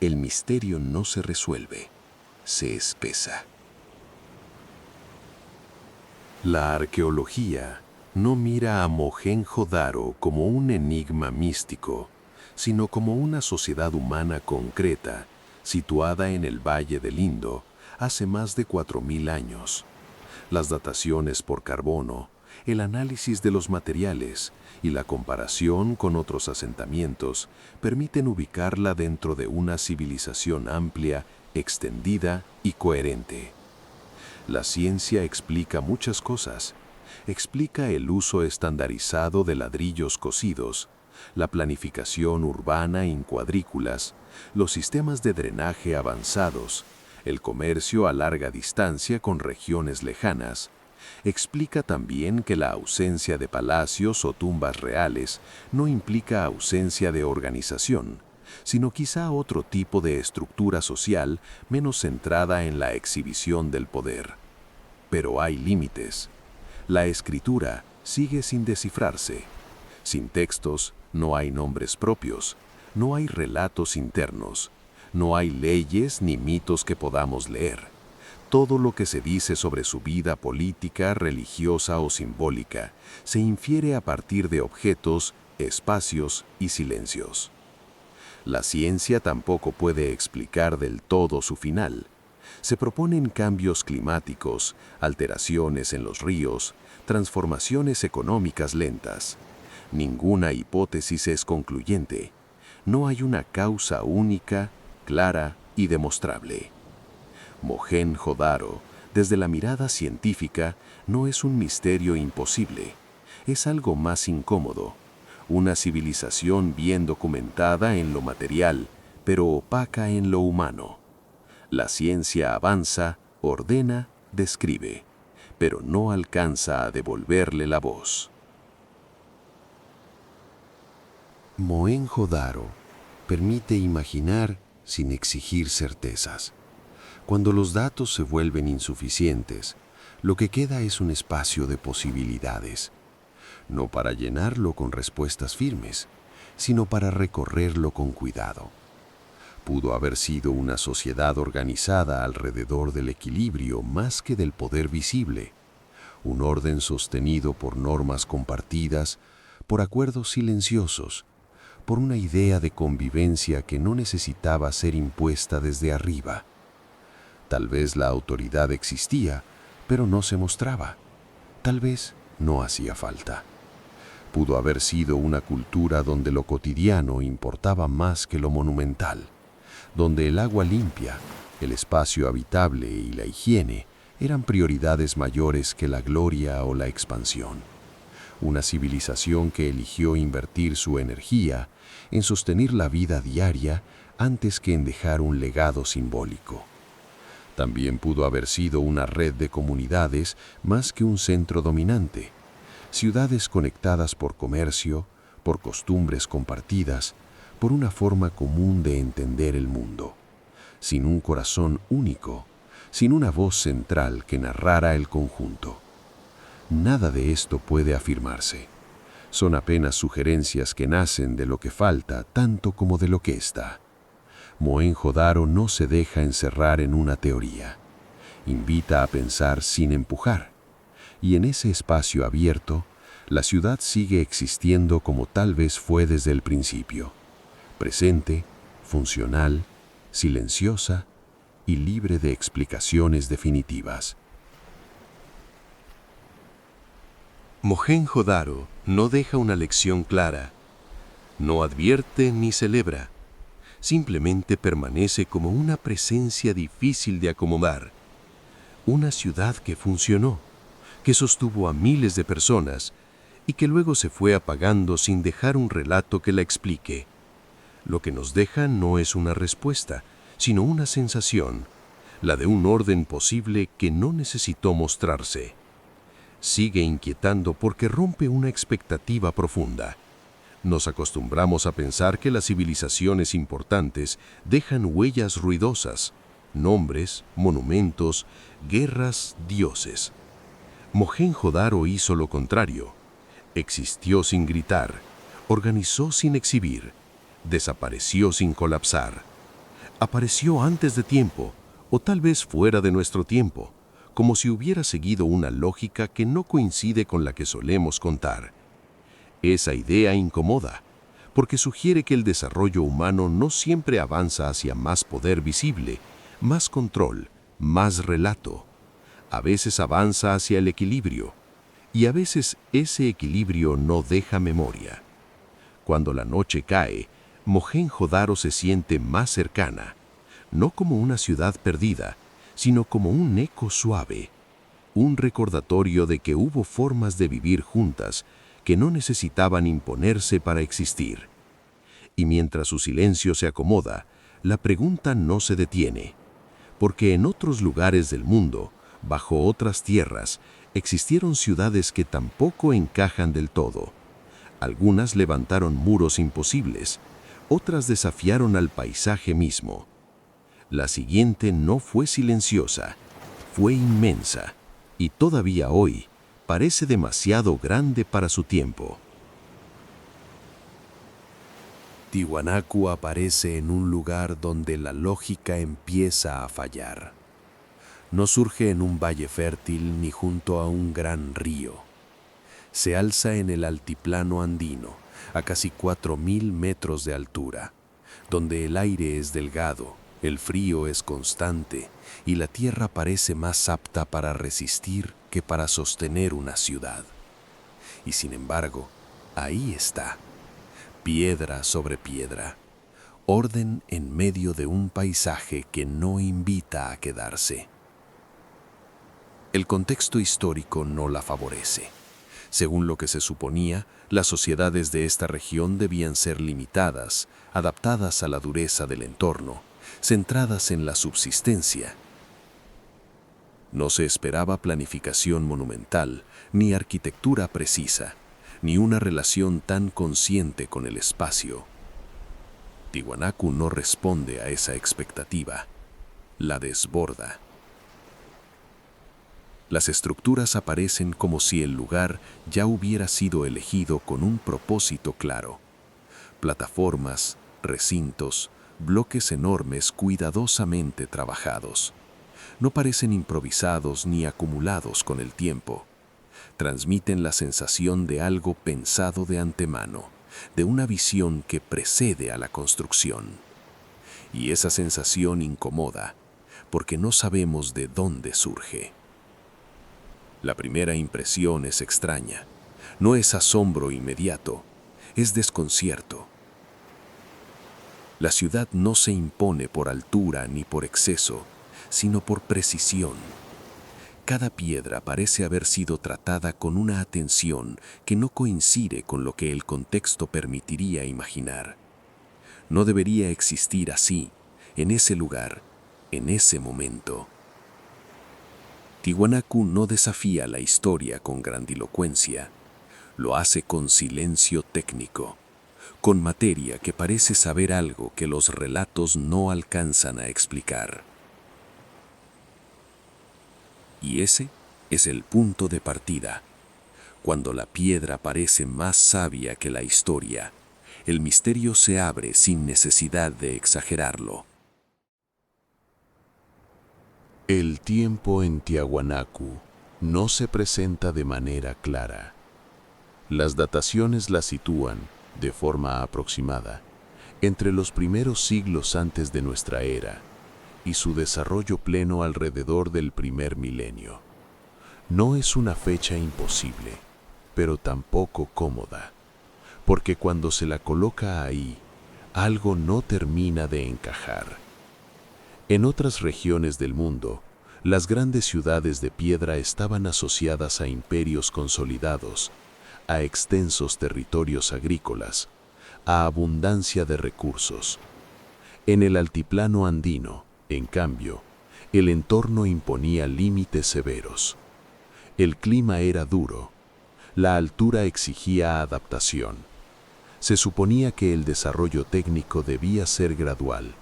el misterio no se resuelve, se espesa. La arqueología no mira a Mohenjo-Daro como un enigma místico, sino como una sociedad humana concreta, situada en el Valle del Indo hace más de 4000 años. Las dataciones por carbono, el análisis de los materiales y la comparación con otros asentamientos permiten ubicarla dentro de una civilización amplia, extendida y coherente. La ciencia explica muchas cosas. Explica el uso estandarizado de ladrillos cocidos, la planificación urbana en cuadrículas, los sistemas de drenaje avanzados, el comercio a larga distancia con regiones lejanas. Explica también que la ausencia de palacios o tumbas reales no implica ausencia de organización, sino quizá otro tipo de estructura social menos centrada en la exhibición del poder. Pero hay límites. La escritura sigue sin descifrarse. Sin textos no hay nombres propios, no hay relatos internos, no hay leyes ni mitos que podamos leer. Todo lo que se dice sobre su vida política, religiosa o simbólica se infiere a partir de objetos, espacios y silencios. La ciencia tampoco puede explicar del todo su final. Se proponen cambios climáticos, alteraciones en los ríos, transformaciones económicas lentas. Ninguna hipótesis es concluyente. No hay una causa única, clara y demostrable. Mohenjo-Daro, desde la mirada científica, no es un misterio imposible. Es algo más incómodo. Una civilización bien documentada en lo material, pero opaca en lo humano. La ciencia avanza, ordena, describe, pero no alcanza a devolverle la voz. Mohenjo-Daro permite imaginar sin exigir certezas. Cuando los datos se vuelven insuficientes, lo que queda es un espacio de posibilidades, no para llenarlo con respuestas firmes, sino para recorrerlo con cuidado. Pudo haber sido una sociedad organizada alrededor del equilibrio más que del poder visible, un orden sostenido por normas compartidas, por acuerdos silenciosos, por una idea de convivencia que no necesitaba ser impuesta desde arriba. Tal vez la autoridad existía, pero no se mostraba. Tal vez no hacía falta. Pudo haber sido una cultura donde lo cotidiano importaba más que lo monumental, donde el agua limpia, el espacio habitable y la higiene eran prioridades mayores que la gloria o la expansión. Una civilización que eligió invertir su energía en sostener la vida diaria antes que en dejar un legado simbólico. También pudo haber sido una red de comunidades más que un centro dominante, ciudades conectadas por comercio, por costumbres compartidas, por una forma común de entender el mundo, sin un corazón único, sin una voz central que narrara el conjunto. Nada de esto puede afirmarse. Son apenas sugerencias que nacen de lo que falta tanto como de lo que está. Mohenjo-Daro no se deja encerrar en una teoría. Invita a pensar sin empujar. Y en ese espacio abierto, la ciudad sigue existiendo como tal vez fue desde el principio. Presente, funcional, silenciosa y libre de explicaciones definitivas. Mohenjo-Daro no deja una lección clara, no advierte ni celebra, simplemente permanece como una presencia difícil de acomodar, una ciudad que funcionó, que sostuvo a miles de personas y que luego se fue apagando sin dejar un relato que la explique. Lo que nos deja no es una respuesta, sino una sensación, la de un orden posible que no necesitó mostrarse. sigue inquietando porque rompe una expectativa profunda. Nos acostumbramos a pensar que las civilizaciones importantes dejan huellas ruidosas, nombres, monumentos, guerras, dioses. Mohenjo-Daro hizo lo contrario. Existió sin gritar, organizó sin exhibir, desapareció sin colapsar. Apareció antes de tiempo, o tal vez fuera de nuestro tiempo, como si hubiera seguido una lógica que no coincide con la que solemos contar. Esa idea incomoda, porque sugiere que el desarrollo humano no siempre avanza hacia más poder visible, más control, más relato. A veces avanza hacia el equilibrio, y a veces ese equilibrio no deja memoria. Cuando la noche cae, Mohenjo-Daro se siente más cercana, no como una ciudad perdida, sino como un eco suave, un recordatorio de que hubo formas de vivir juntas que no necesitaban imponerse para existir. Y mientras su silencio se acomoda, la pregunta no se detiene, porque en otros lugares del mundo, bajo otras tierras, existieron ciudades que tampoco encajan del todo. Algunas levantaron muros imposibles, otras desafiaron al paisaje mismo. La siguiente no fue silenciosa, fue inmensa, y todavía hoy parece demasiado grande para su tiempo. Tiwanaku aparece en un lugar donde la lógica empieza a fallar. No surge en un valle fértil ni junto a un gran río. Se alza en el altiplano andino, a casi 4.000 metros de altura, donde el aire es delgado, el frío es constante y la tierra parece más apta para resistir que para sostener una ciudad. Y sin embargo, ahí está, piedra sobre piedra, orden en medio de un paisaje que no invita a quedarse. El contexto histórico no la favorece. Según lo que se suponía, las sociedades de esta región debían ser limitadas, adaptadas a la dureza del entorno, centradas en la subsistencia. No se esperaba planificación monumental, ni arquitectura precisa, ni una relación tan consciente con el espacio. Tiwanaku no responde a esa expectativa, la desborda. Las estructuras aparecen como si el lugar ya hubiera sido elegido con un propósito claro. Plataformas, recintos, bloques enormes cuidadosamente trabajados. No parecen improvisados ni acumulados con el tiempo. Transmiten la sensación de algo pensado de antemano, de una visión que precede a la construcción. Y esa sensación incomoda, porque no sabemos de dónde surge. La primera impresión es extraña. No es asombro inmediato, es desconcierto. La ciudad no se impone por altura ni por exceso, sino por precisión. Cada piedra parece haber sido tratada con una atención que no coincide con lo que el contexto permitiría imaginar. No debería existir así, en ese lugar, en ese momento. Tiwanaku no desafía la historia con grandilocuencia, lo hace con silencio técnico, con materia que parece saber algo que los relatos no alcanzan a explicar. Y ese es el punto de partida. Cuando la piedra parece más sabia que la historia, el misterio se abre sin necesidad de exagerarlo. El tiempo en Tiwanaku no se presenta de manera clara. Las dataciones la sitúan, de forma aproximada, entre los primeros siglos antes de nuestra era y su desarrollo pleno alrededor del primer milenio. No es una fecha imposible, pero tampoco cómoda, porque cuando se la coloca ahí, algo no termina de encajar. En otras regiones del mundo, las grandes ciudades de piedra estaban asociadas a imperios consolidados, a extensos territorios agrícolas, a abundancia de recursos. En el altiplano andino, en cambio, el entorno imponía límites severos. El clima era duro. La altura exigía adaptación. Se suponía que el desarrollo técnico debía ser gradual,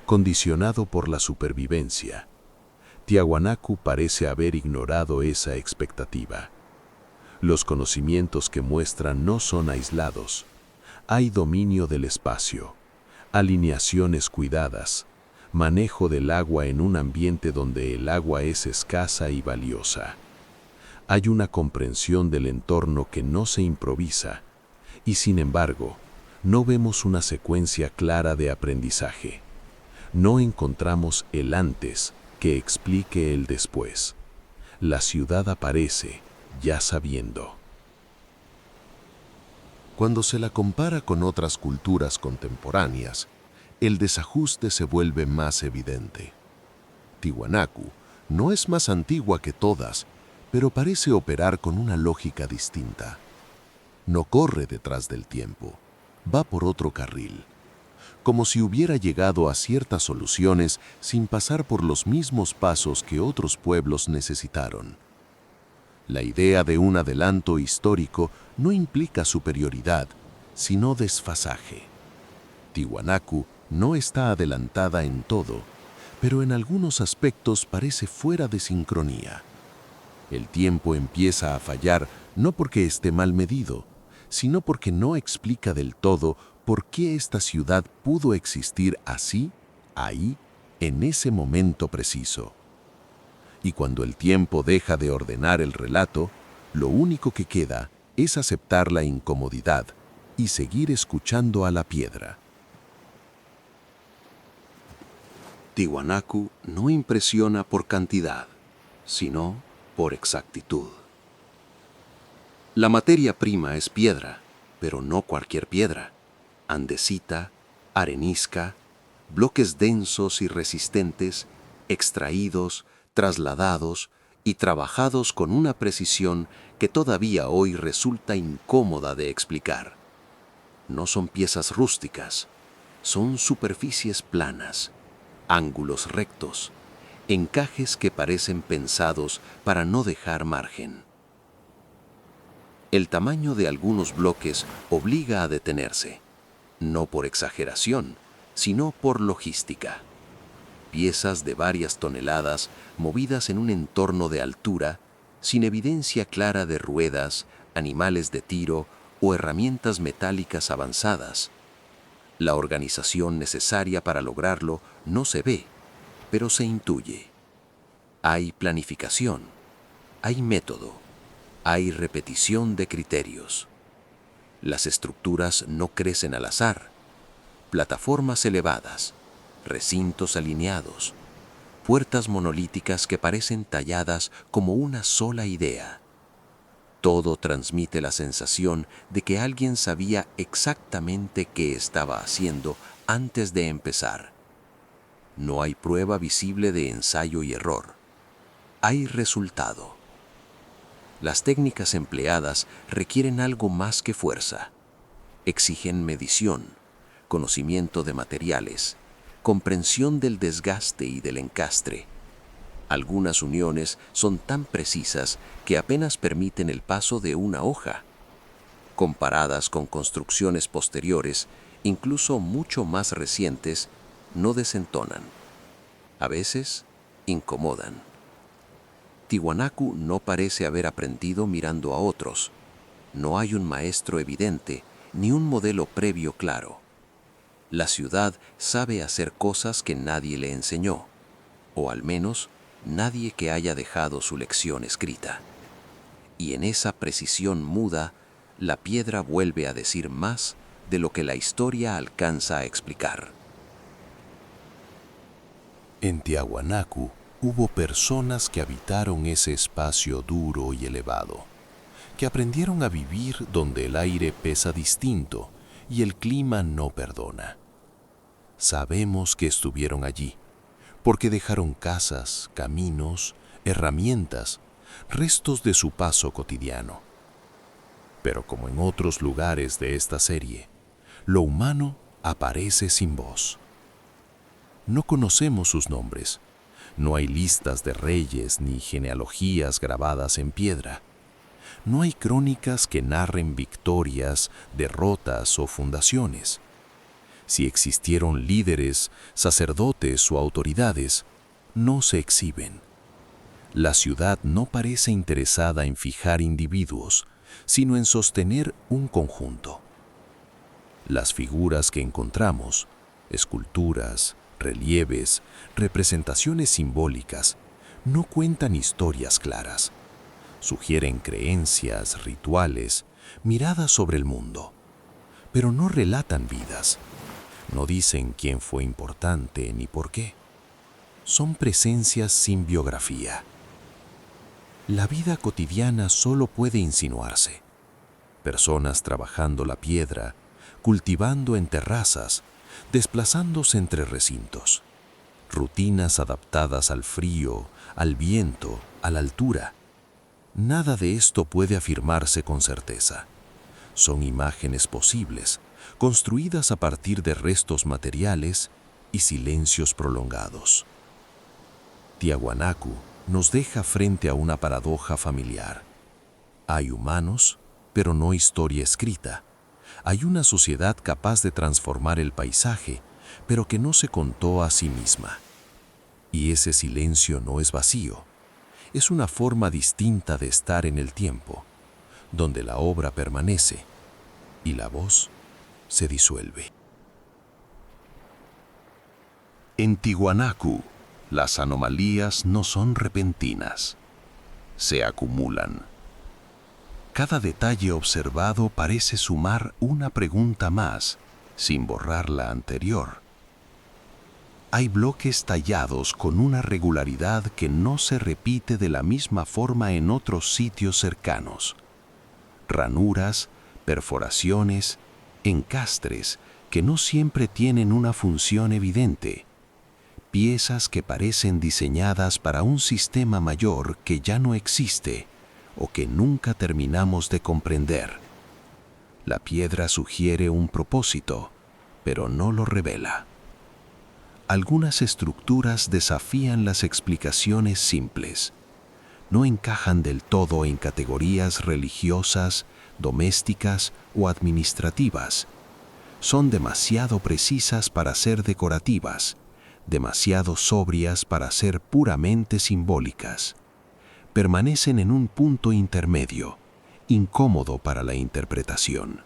condicionado por la supervivencia. Tiahuanacu parece haber ignorado esa expectativa. Los conocimientos que muestran no son aislados. Hay dominio del espacio, alineaciones cuidadas, manejo del agua en un ambiente donde el agua es escasa y valiosa. Hay una comprensión del entorno que no se improvisa, y sin embargo, no vemos una secuencia clara de aprendizaje. No encontramos el antes que explique el después. La ciudad aparece ya sabiendo. Cuando se la compara con otras culturas contemporáneas, el desajuste se vuelve más evidente. Tiwanaku no es más antigua que todas, pero parece operar con una lógica distinta. No corre detrás del tiempo, va por otro carril, como si hubiera llegado a ciertas soluciones sin pasar por los mismos pasos que otros pueblos necesitaron. La idea de un adelanto histórico no implica superioridad, sino desfasaje. Tiwanaku no está adelantada en todo, pero en algunos aspectos parece fuera de sincronía. El tiempo empieza a fallar no porque esté mal medido, sino porque no explica del todo por qué esta ciudad pudo existir así, ahí, en ese momento preciso. Y cuando el tiempo deja de ordenar el relato, lo único que queda es aceptar la incomodidad y seguir escuchando a la piedra. Tiwanaku no impresiona por cantidad, sino por exactitud. La materia prima es piedra, pero no cualquier piedra. Andesita, arenisca, bloques densos y resistentes, extraídos, trasladados y trabajados con una precisión que todavía hoy resulta incómoda de explicar. No son piezas rústicas, son superficies planas, ángulos rectos, encajes que parecen pensados para no dejar margen. El tamaño de algunos bloques obliga a detenerse, no por exageración, sino por logística. Piezas de varias toneladas movidas en un entorno de altura, sin evidencia clara de ruedas, animales de tiro o herramientas metálicas avanzadas. La organización necesaria para lograrlo no se ve, pero se intuye. Hay planificación, hay método, hay repetición de criterios. Las estructuras no crecen al azar. Plataformas elevadas, recintos alineados, puertas monolíticas que parecen talladas como una sola idea. Todo transmite la sensación de que alguien sabía exactamente qué estaba haciendo antes de empezar. No hay prueba visible de ensayo y error. Hay resultado. Las técnicas empleadas requieren algo más que fuerza. Exigen medición, conocimiento de materiales, comprensión del desgaste y del encastre. Algunas uniones son tan precisas que apenas permiten el paso de una hoja. Comparadas con construcciones posteriores, incluso mucho más recientes, no desentonan. A veces, incomodan. Tiwanaku no parece haber aprendido mirando a otros. No hay un maestro evidente, ni un modelo previo claro. La ciudad sabe hacer cosas que nadie le enseñó, o al menos nadie que haya dejado su lección escrita. Y en esa precisión muda, la piedra vuelve a decir más de lo que la historia alcanza a explicar. En Tiahuanacu hubo personas que habitaron ese espacio duro y elevado, que aprendieron a vivir donde el aire pesa distinto y el clima no perdona. Sabemos que estuvieron allí, porque dejaron casas, caminos, herramientas, restos de su paso cotidiano. Pero como en otros lugares de esta serie, lo humano aparece sin voz. No conocemos sus nombres, No hay listas de reyes ni genealogías grabadas en piedra. No hay crónicas que narren victorias, derrotas o fundaciones. Si existieron líderes, sacerdotes o autoridades, no se exhiben. La ciudad no parece interesada en fijar individuos, sino en sostener un conjunto. Las figuras que encontramos, esculturas, relieves, representaciones simbólicas, no cuentan historias claras. Sugieren creencias, rituales, miradas sobre el mundo, pero no relatan vidas. No dicen quién fue importante ni por qué. Son presencias sin biografía. La vida cotidiana solo puede insinuarse. Personas trabajando la piedra, cultivando en terrazas, desplazándose entre recintos. Rutinas adaptadas al frío, al viento, a la altura. Nada de esto puede afirmarse con certeza. Son imágenes posibles, construidas a partir de restos materiales y silencios prolongados. Tiahuanacu nos deja frente a una paradoja familiar. Hay humanos, pero no historia escrita. Hay una sociedad capaz de transformar el paisaje, pero que no se contó a sí misma. Y ese silencio no es vacío. Es una forma distinta de estar en el tiempo, donde la obra permanece y la voz se disuelve. En Tiahuanacu, las anomalías no son repentinas, se acumulan. Cada detalle observado parece sumar una pregunta más, sin borrar la anterior. Hay bloques tallados con una regularidad que no se repite de la misma forma en otros sitios cercanos. Ranuras, perforaciones, encastres que no siempre tienen una función evidente. Piezas que parecen diseñadas para un sistema mayor que ya no existe o que nunca terminamos de comprender. La piedra sugiere un propósito, pero no lo revela. Algunas estructuras desafían las explicaciones simples. No encajan del todo en categorías religiosas, domésticas o administrativas. Son demasiado precisas para ser decorativas, demasiado sobrias para ser puramente simbólicas. Permanecen en un punto intermedio, incómodo para la interpretación.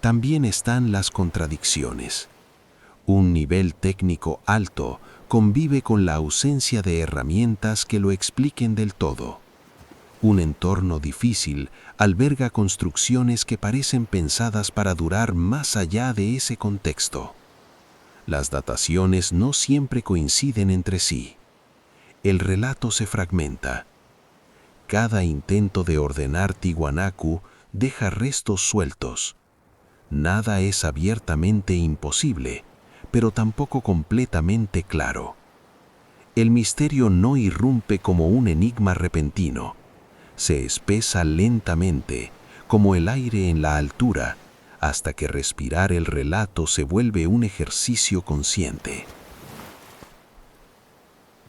También están las contradicciones. Un nivel técnico alto convive con la ausencia de herramientas que lo expliquen del todo. Un entorno difícil alberga construcciones que parecen pensadas para durar más allá de ese contexto. Las dataciones no siempre coinciden entre sí. El relato se fragmenta. Cada intento de ordenar Tiahuanacu deja restos sueltos. Nada es abiertamente imposible, pero tampoco completamente claro. El misterio no irrumpe como un enigma repentino. Se espesa lentamente, como el aire en la altura, hasta que respirar el relato se vuelve un ejercicio consciente.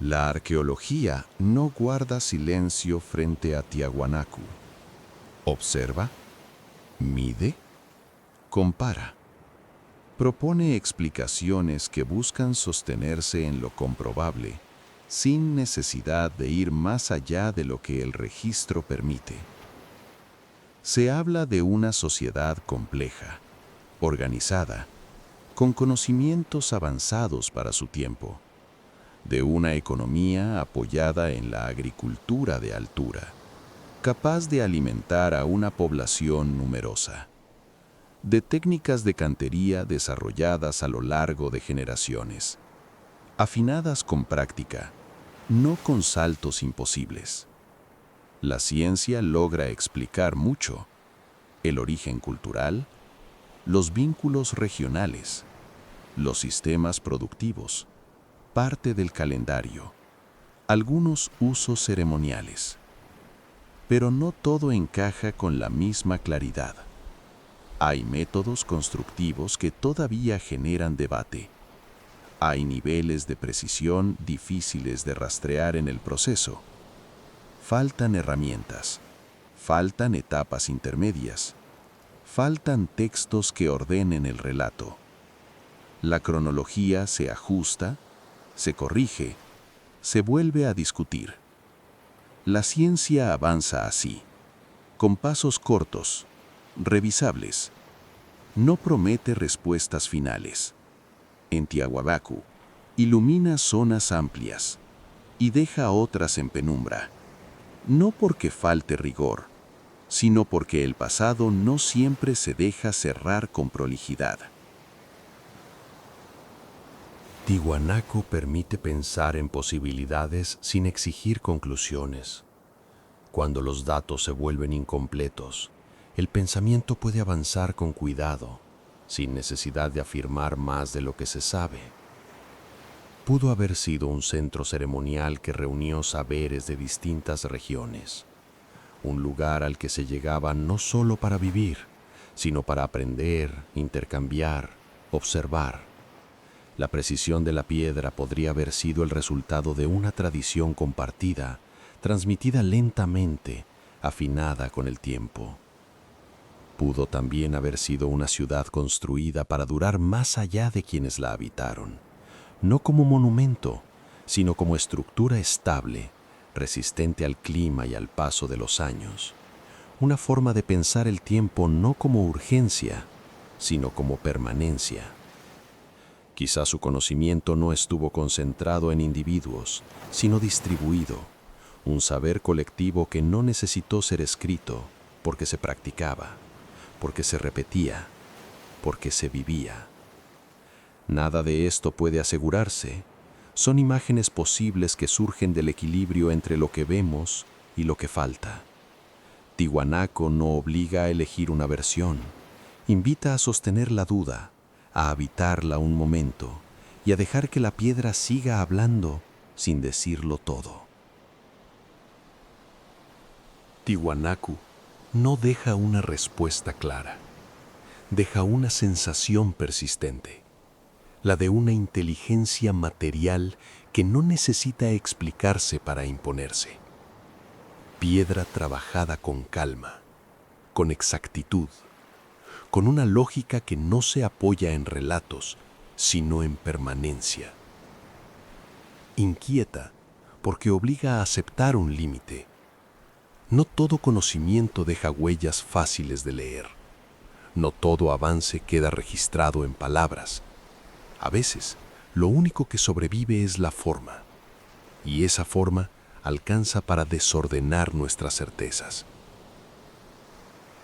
La arqueología no guarda silencio frente a Tiahuanacu. Observa, mide, compara. Propone explicaciones que buscan sostenerse en lo comprobable, sin necesidad de ir más allá de lo que el registro permite. Se habla de una sociedad compleja, organizada, con conocimientos avanzados para su tiempo, de una economía apoyada en la agricultura de altura, capaz de alimentar a una población numerosa, de técnicas de cantería desarrolladas a lo largo de generaciones, afinadas con práctica, no con saltos imposibles. La ciencia logra explicar mucho: el origen cultural, los vínculos regionales, los sistemas productivos, parte del calendario, algunos usos ceremoniales. Pero no todo encaja con la misma claridad. Hay métodos constructivos que todavía generan debate. Hay niveles de precisión difíciles de rastrear en el proceso. Faltan herramientas, faltan etapas intermedias, faltan textos que ordenen el relato. La cronología se ajusta, se corrige, se vuelve a discutir. La ciencia avanza así, con pasos cortos, revisables. No promete respuestas finales. En Tiahuanaco, ilumina zonas amplias y deja otras en penumbra. No porque falte rigor, sino porque el pasado no siempre se deja cerrar con prolijidad. Tiahuanaco permite pensar en posibilidades sin exigir conclusiones. Cuando los datos se vuelven incompletos, el pensamiento puede avanzar con cuidado, sin necesidad de afirmar más de lo que se sabe. Pudo haber sido un centro ceremonial que reunió saberes de distintas regiones, un lugar al que se llegaba no solo para vivir, sino para aprender, intercambiar, observar. La precisión de la piedra podría haber sido el resultado de una tradición compartida, transmitida lentamente, afinada con el tiempo. Pudo también haber sido una ciudad construida para durar más allá de quienes la habitaron, no como monumento, sino como estructura estable, resistente al clima y al paso de los años. Una forma de pensar el tiempo no como urgencia, sino como permanencia. Quizás su conocimiento no estuvo concentrado en individuos, sino distribuido, un saber colectivo que no necesitó ser escrito porque se practicaba, porque se repetía, porque se vivía. Nada de esto puede asegurarse. Son imágenes posibles que surgen del equilibrio entre lo que vemos y lo que falta. Tiahuanaco no obliga a elegir una versión, invita a sostener la duda, a habitarla un momento y a dejar que la piedra siga hablando sin decirlo todo. Tiahuanaco no deja una respuesta clara, deja una sensación persistente, la de una inteligencia material que no necesita explicarse para imponerse. Piedra trabajada con calma, con exactitud, con una lógica que no se apoya en relatos, sino en permanencia. Inquieta porque obliga a aceptar un límite. No todo conocimiento deja huellas fáciles de leer. No todo avance queda registrado en palabras. A veces, lo único que sobrevive es la forma, y esa forma alcanza para desordenar nuestras certezas.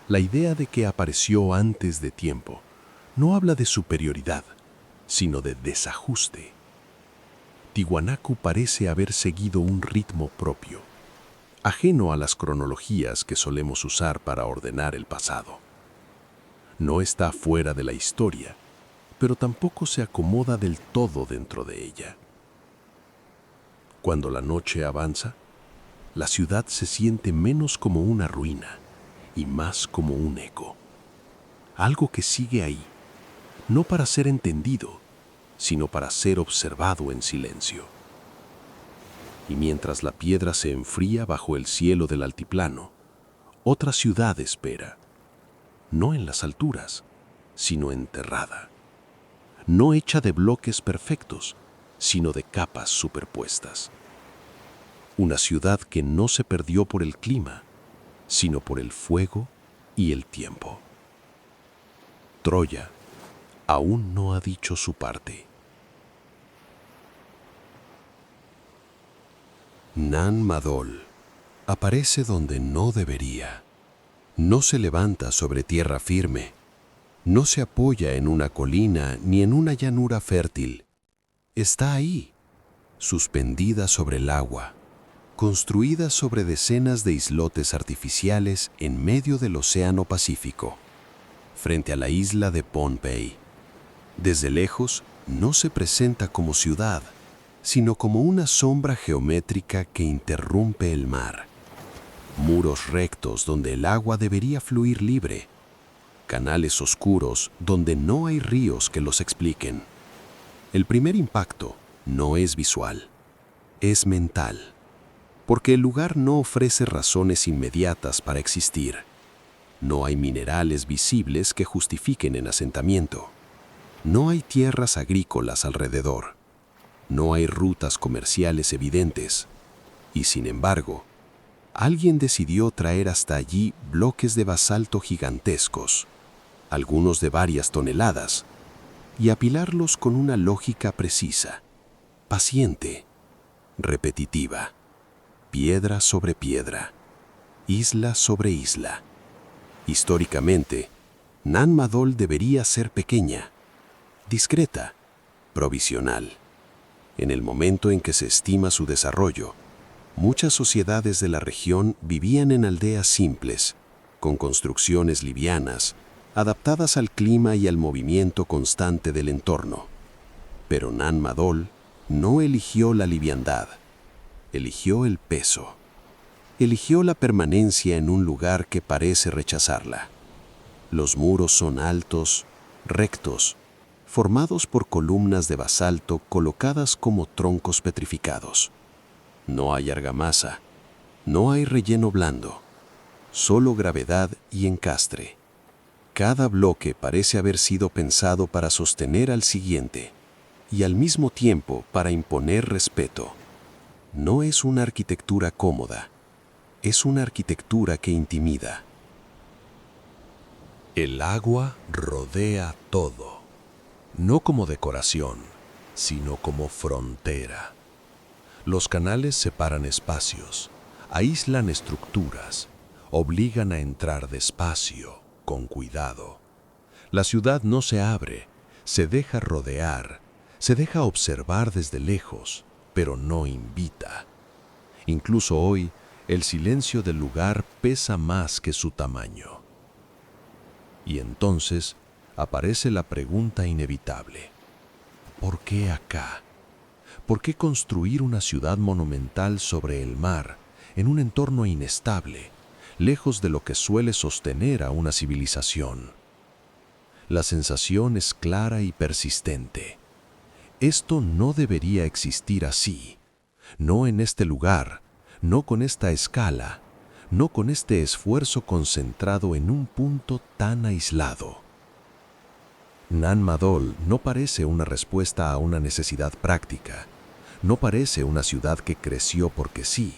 La idea de que apareció antes de tiempo no habla de superioridad, sino de desajuste. Tiahuanaco parece haber seguido un ritmo propio, ajeno a las cronologías que solemos usar para ordenar el pasado. No está fuera de la historia, pero tampoco se acomoda del todo dentro de ella. Cuando la noche avanza, la ciudad se siente menos como una ruina y más como un eco. Algo que sigue ahí, no para ser entendido, sino para ser observado en silencio. Y mientras la piedra se enfría bajo el cielo del altiplano, otra ciudad espera, no en las alturas, sino enterrada. No hecha de bloques perfectos, sino de capas superpuestas. Una ciudad que no se perdió por el clima, sino por el fuego y el tiempo. Troya aún no ha dicho su parte. Nan Madol aparece donde no debería. No se levanta sobre tierra firme. No se apoya en una colina ni en una llanura fértil. Está ahí, suspendida sobre el agua, construida sobre decenas de islotes artificiales en medio del Océano Pacífico, frente a la isla de Pohnpei. Desde lejos, no se presenta como ciudad, sino como una sombra geométrica que interrumpe el mar. Muros rectos donde el agua debería fluir libre, canales oscuros donde no hay ríos que los expliquen. El primer impacto no es visual, es mental, porque el lugar no ofrece razones inmediatas para existir. No hay minerales visibles que justifiquen el asentamiento. No hay tierras agrícolas alrededor. No hay rutas comerciales evidentes. Y sin embargo, alguien decidió traer hasta allí bloques de basalto gigantescos, algunos de varias toneladas, y apilarlos con una lógica precisa, paciente, repetitiva, piedra sobre piedra, isla sobre isla. Históricamente, Nan Madol debería ser pequeña, discreta, provisional. En el momento en que se estima su desarrollo, muchas sociedades de la región vivían en aldeas simples, con construcciones livianas, adaptadas al clima y al movimiento constante del entorno. Pero Nan Madol no eligió la liviandad, eligió el peso. Eligió la permanencia en un lugar que parece rechazarla. Los muros son altos, rectos, formados por columnas de basalto colocadas como troncos petrificados. No hay argamasa, no hay relleno blando, solo gravedad y encastre. Cada bloque parece haber sido pensado para sostener al siguiente y al mismo tiempo para imponer respeto. No es una arquitectura cómoda, es una arquitectura que intimida. El agua rodea todo, no como decoración, sino como frontera. Los canales separan espacios, aíslan estructuras, obligan a entrar despacio, con cuidado. La ciudad no se abre, se deja rodear, se deja observar desde lejos, pero no invita. Incluso hoy, el silencio del lugar pesa más que su tamaño. Y entonces aparece la pregunta inevitable. ¿Por qué acá? ¿Por qué construir una ciudad monumental sobre el mar, en un entorno inestable, lejos de lo que suele sostener a una civilización? La sensación es clara y persistente. Esto no debería existir así, no en este lugar, no con esta escala, no con este esfuerzo concentrado en un punto tan aislado. Nan Madol no parece una respuesta a una necesidad práctica, no parece una ciudad que creció porque sí.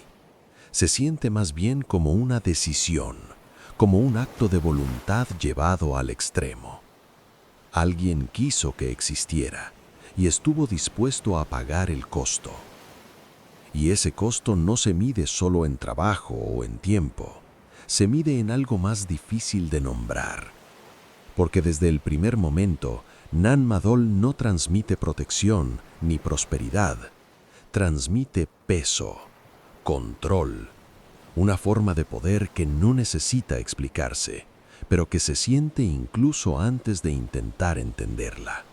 Se siente más bien como una decisión, como un acto de voluntad llevado al extremo. Alguien quiso que existiera y estuvo dispuesto a pagar el costo. Y ese costo no se mide solo en trabajo o en tiempo, se mide en algo más difícil de nombrar. Porque desde el primer momento, Nan Madol no transmite protección ni prosperidad, transmite peso, control, una forma de poder que no necesita explicarse, pero que se siente incluso antes de intentar entenderla.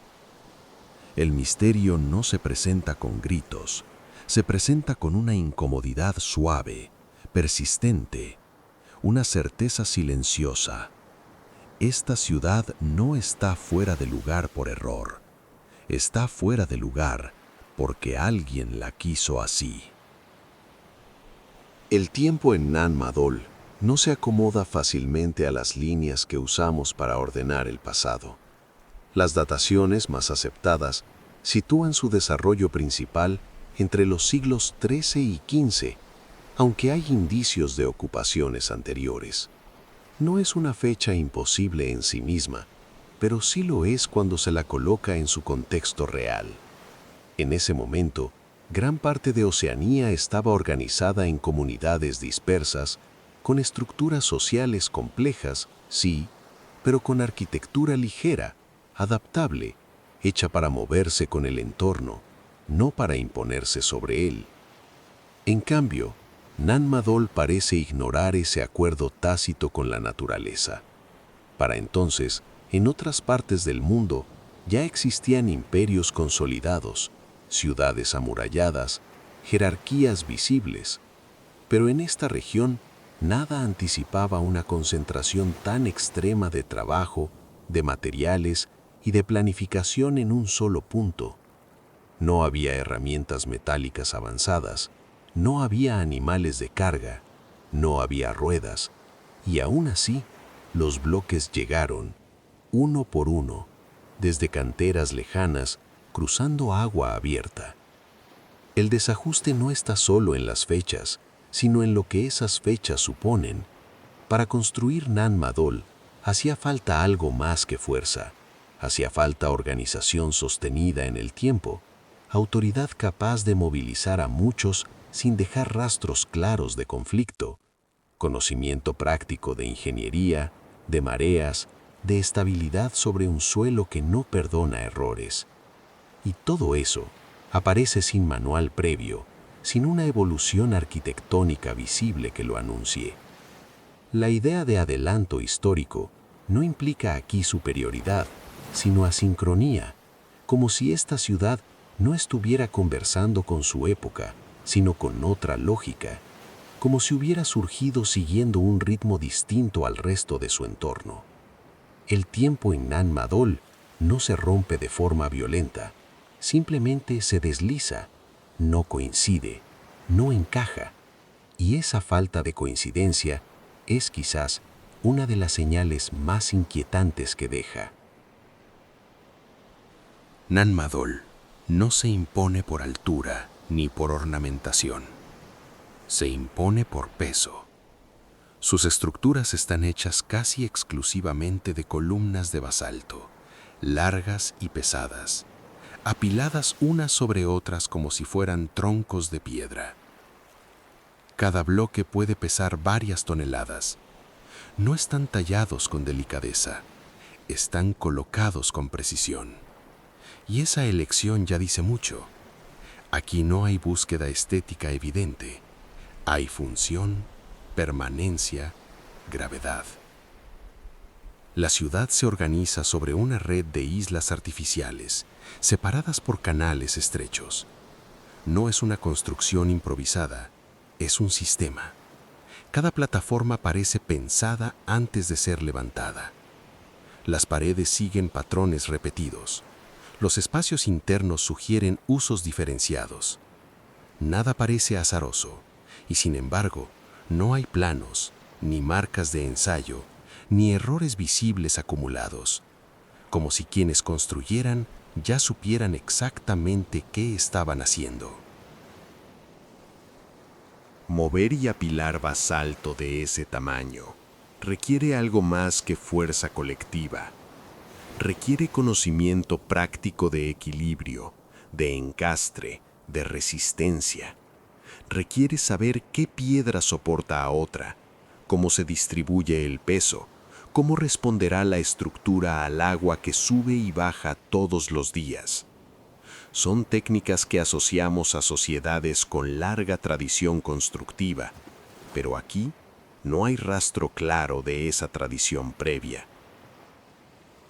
El misterio no se presenta con gritos, se presenta con una incomodidad suave, persistente, una certeza silenciosa. Esta ciudad no está fuera de lugar por error, está fuera de lugar porque alguien la quiso así. El tiempo en Nan Madol no se acomoda fácilmente a las líneas que usamos para ordenar el pasado. Las dataciones más aceptadas sitúan su desarrollo principal entre los siglos XIII y XV, aunque hay indicios de ocupaciones anteriores. No es una fecha imposible en sí misma, pero sí lo es cuando se la coloca en su contexto real. En ese momento, gran parte de Oceanía estaba organizada en comunidades dispersas, con estructuras sociales complejas, sí, pero con arquitectura ligera, adaptable, hecha para moverse con el entorno, no para imponerse sobre él. En cambio, Nan Madol parece ignorar ese acuerdo tácito con la naturaleza. Para entonces, en otras partes del mundo, ya existían imperios consolidados, ciudades amuralladas, jerarquías visibles, pero en esta región nada anticipaba una concentración tan extrema de trabajo, de materiales y de planificación en un solo punto. No había herramientas metálicas avanzadas, no había animales de carga, no había ruedas, y aún así, los bloques llegaron, uno por uno, desde canteras lejanas, cruzando agua abierta. El desajuste no está solo en las fechas, sino en lo que esas fechas suponen. Para construir Nan Madol, hacía falta algo más que fuerza. Hacía falta organización sostenida en el tiempo, autoridad capaz de movilizar a muchos sin dejar rastros claros de conflicto, conocimiento práctico de ingeniería, de mareas, de estabilidad sobre un suelo que no perdona errores. Y todo eso aparece sin manual previo, sin una evolución arquitectónica visible que lo anuncie. La idea de adelanto histórico no implica aquí superioridad, sino asincronía, como si esta ciudad no estuviera conversando con su época, sino con otra lógica, como si hubiera surgido siguiendo un ritmo distinto al resto de su entorno. El tiempo en Nan Madol no se rompe de forma violenta, simplemente se desliza, no coincide, no encaja, y esa falta de coincidencia es quizás una de las señales más inquietantes que deja. Nan Madol no se impone por altura ni por ornamentación. Se impone por peso. Sus estructuras están hechas casi exclusivamente de columnas de basalto, largas y pesadas, apiladas unas sobre otras como si fueran troncos de piedra. Cada bloque puede pesar varias toneladas. No están tallados con delicadeza, están colocados con precisión. Y esa elección ya dice mucho. Aquí no hay búsqueda estética evidente. Hay función, permanencia, gravedad. La ciudad se organiza sobre una red de islas artificiales, separadas por canales estrechos. No es una construcción improvisada, es un sistema. Cada plataforma parece pensada antes de ser levantada. Las paredes siguen patrones repetidos. Los espacios internos sugieren usos diferenciados. Nada parece azaroso, y sin embargo, no hay planos, ni marcas de ensayo, ni errores visibles acumulados, como si quienes construyeran ya supieran exactamente qué estaban haciendo. Mover y apilar basalto de ese tamaño requiere algo más que fuerza colectiva. Requiere conocimiento práctico de equilibrio, de encastre, de resistencia. Requiere saber qué piedra soporta a otra, cómo se distribuye el peso, cómo responderá la estructura al agua que sube y baja todos los días. Son técnicas que asociamos a sociedades con larga tradición constructiva, pero aquí no hay rastro claro de esa tradición previa.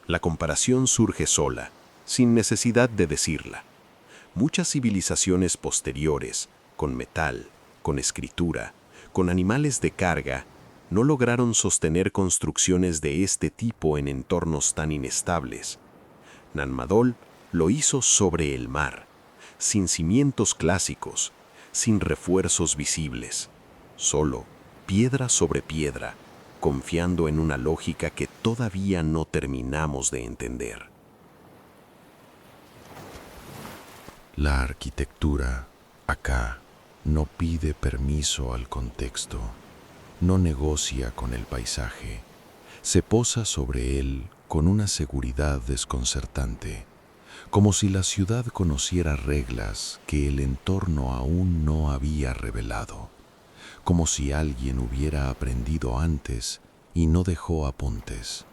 La comparación surge sola, sin necesidad de decirla. Muchas civilizaciones posteriores, con metal, con escritura, con animales de carga, no lograron sostener construcciones de este tipo en entornos tan inestables. Nan Madol lo hizo sobre el mar, sin cimientos clásicos, sin refuerzos visibles, solo piedra sobre piedra, confiando en una lógica que todavía no terminamos de entender. La arquitectura, acá, no pide permiso al contexto, no negocia con el paisaje, se posa sobre él con una seguridad desconcertante, como si la ciudad conociera reglas que el entorno aún no había revelado, como si alguien hubiera aprendido antes y no dejó apuntes.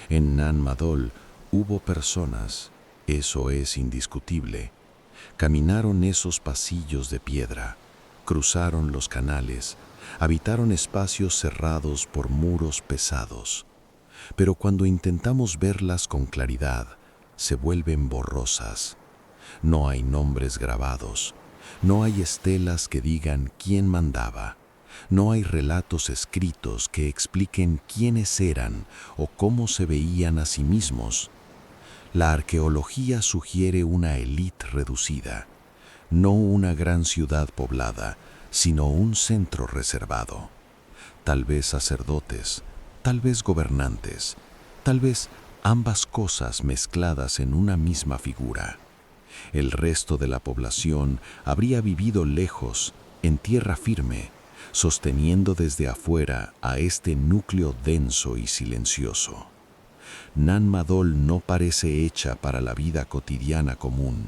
En Nan Madol hubo personas, eso es indiscutible. Caminaron esos pasillos de piedra, cruzaron los canales, habitaron espacios cerrados por muros pesados. Pero cuando intentamos verlas con claridad, se vuelven borrosas. No hay nombres grabados, no hay estelas que digan quién mandaba, no hay relatos escritos que expliquen quiénes eran o cómo se veían a sí mismos. La arqueología sugiere una élite reducida, no una gran ciudad poblada, sino un centro reservado. Tal vez sacerdotes, tal vez gobernantes, tal vez ambas cosas mezcladas en una misma figura. El resto de la población habría vivido lejos, en tierra firme, sosteniendo desde afuera a este núcleo denso y silencioso. Nan Madol no parece hecha para la vida cotidiana común,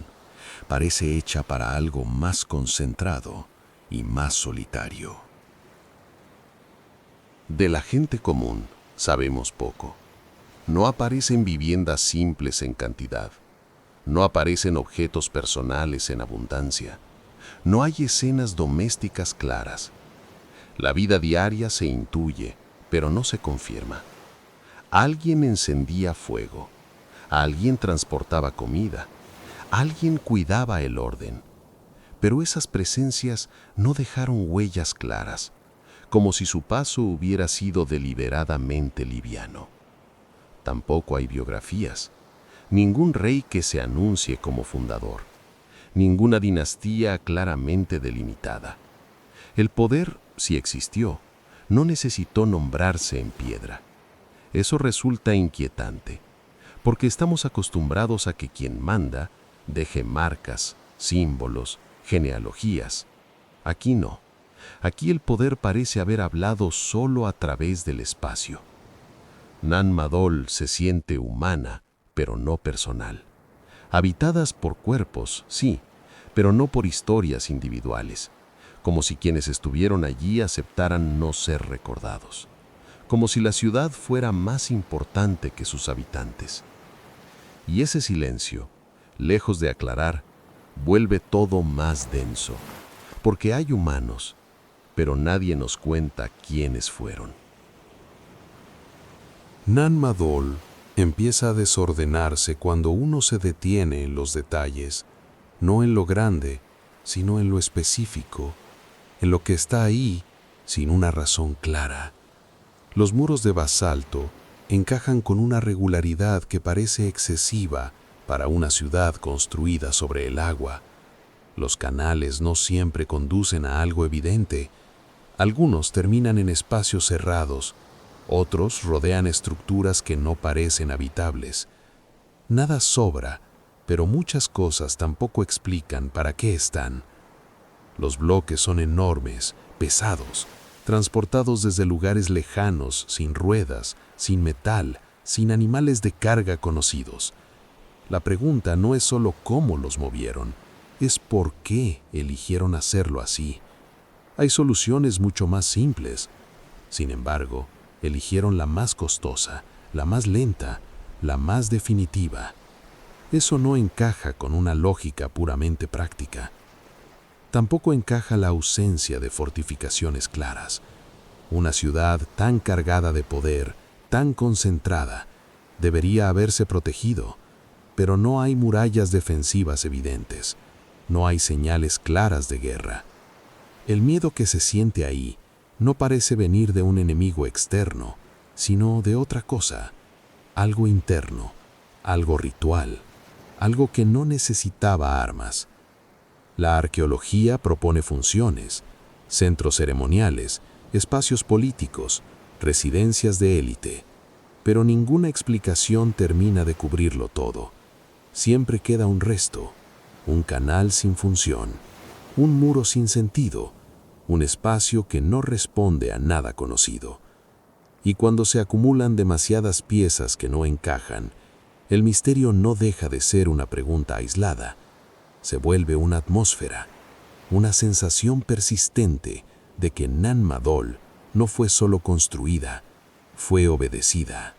parece hecha para algo más concentrado y más solitario. De la gente común sabemos poco. No aparecen viviendas simples en cantidad. No aparecen objetos personales en abundancia. No hay escenas domésticas claras. La vida diaria se intuye, pero no se confirma. Alguien encendía fuego. Alguien transportaba comida. Alguien cuidaba el orden. Pero esas presencias no dejaron huellas claras, como si su paso hubiera sido deliberadamente liviano. Tampoco hay biografías. Ningún rey que se anuncie como fundador. Ninguna dinastía claramente delimitada. El poder, si existió, no necesitó nombrarse en piedra. Eso resulta inquietante, porque estamos acostumbrados a que quien manda deje marcas, símbolos, genealogías. Aquí no. Aquí el poder parece haber hablado solo a través del espacio. Nan Madol se siente humana, pero no personal. Habitadas por cuerpos, sí, pero no por historias individuales, como si quienes estuvieron allí aceptaran no ser recordados, como si la ciudad fuera más importante que sus habitantes. Y ese silencio, lejos de aclarar, vuelve todo más denso, porque hay humanos, pero nadie nos cuenta quiénes fueron. Nan Madol empieza a desordenarse cuando uno se detiene en los detalles, no en lo grande, sino en lo específico, en lo que está ahí sin una razón clara. Los muros de basalto encajan con una regularidad que parece excesiva para una ciudad construida sobre el agua. Los canales no siempre conducen a algo evidente. Algunos terminan en espacios cerrados, otros rodean estructuras que no parecen habitables. Nada sobra, pero muchas cosas tampoco explican para qué están. Los bloques son enormes, pesados, transportados desde lugares lejanos, sin ruedas, sin metal, sin animales de carga conocidos. La pregunta no es solo cómo los movieron, es por qué eligieron hacerlo así. Hay soluciones mucho más simples. Sin embargo, eligieron la más costosa, la más lenta, la más definitiva. Eso no encaja con una lógica puramente práctica. Tampoco encaja la ausencia de fortificaciones claras. Una ciudad tan cargada de poder, tan concentrada, debería haberse protegido, pero no hay murallas defensivas evidentes, no hay señales claras de guerra. El miedo que se siente ahí no parece venir de un enemigo externo, sino de otra cosa, algo interno, algo ritual, algo que no necesitaba armas. La arqueología propone funciones, centros ceremoniales, espacios políticos, residencias de élite, pero ninguna explicación termina de cubrirlo todo. Siempre queda un resto, un canal sin función, un muro sin sentido, un espacio que no responde a nada conocido. Y cuando se acumulan demasiadas piezas que no encajan, el misterio no deja de ser una pregunta aislada. Se vuelve una atmósfera, una sensación persistente de que Nan Madol no fue solo construida, fue obedecida.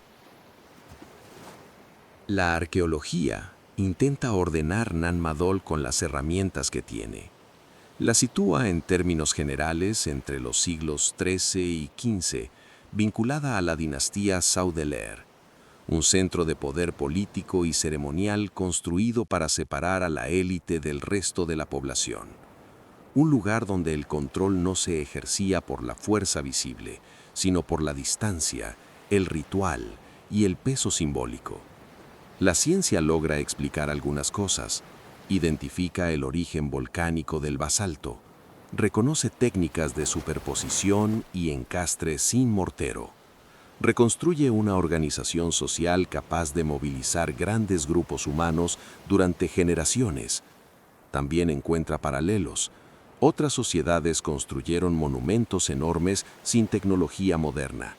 La arqueología intenta ordenar Nan Madol con las herramientas que tiene. La sitúa en términos generales entre los siglos XIII y XV, vinculada a la dinastía Saudeler, un centro de poder político y ceremonial construido para separar a la élite del resto de la población. Un lugar donde el control no se ejercía por la fuerza visible, sino por la distancia, el ritual y el peso simbólico. La ciencia logra explicar algunas cosas, identifica el origen volcánico del basalto, reconoce técnicas de superposición y encastre sin mortero, reconstruye una organización social capaz de movilizar grandes grupos humanos durante generaciones. También encuentra paralelos. Otras sociedades construyeron monumentos enormes sin tecnología moderna.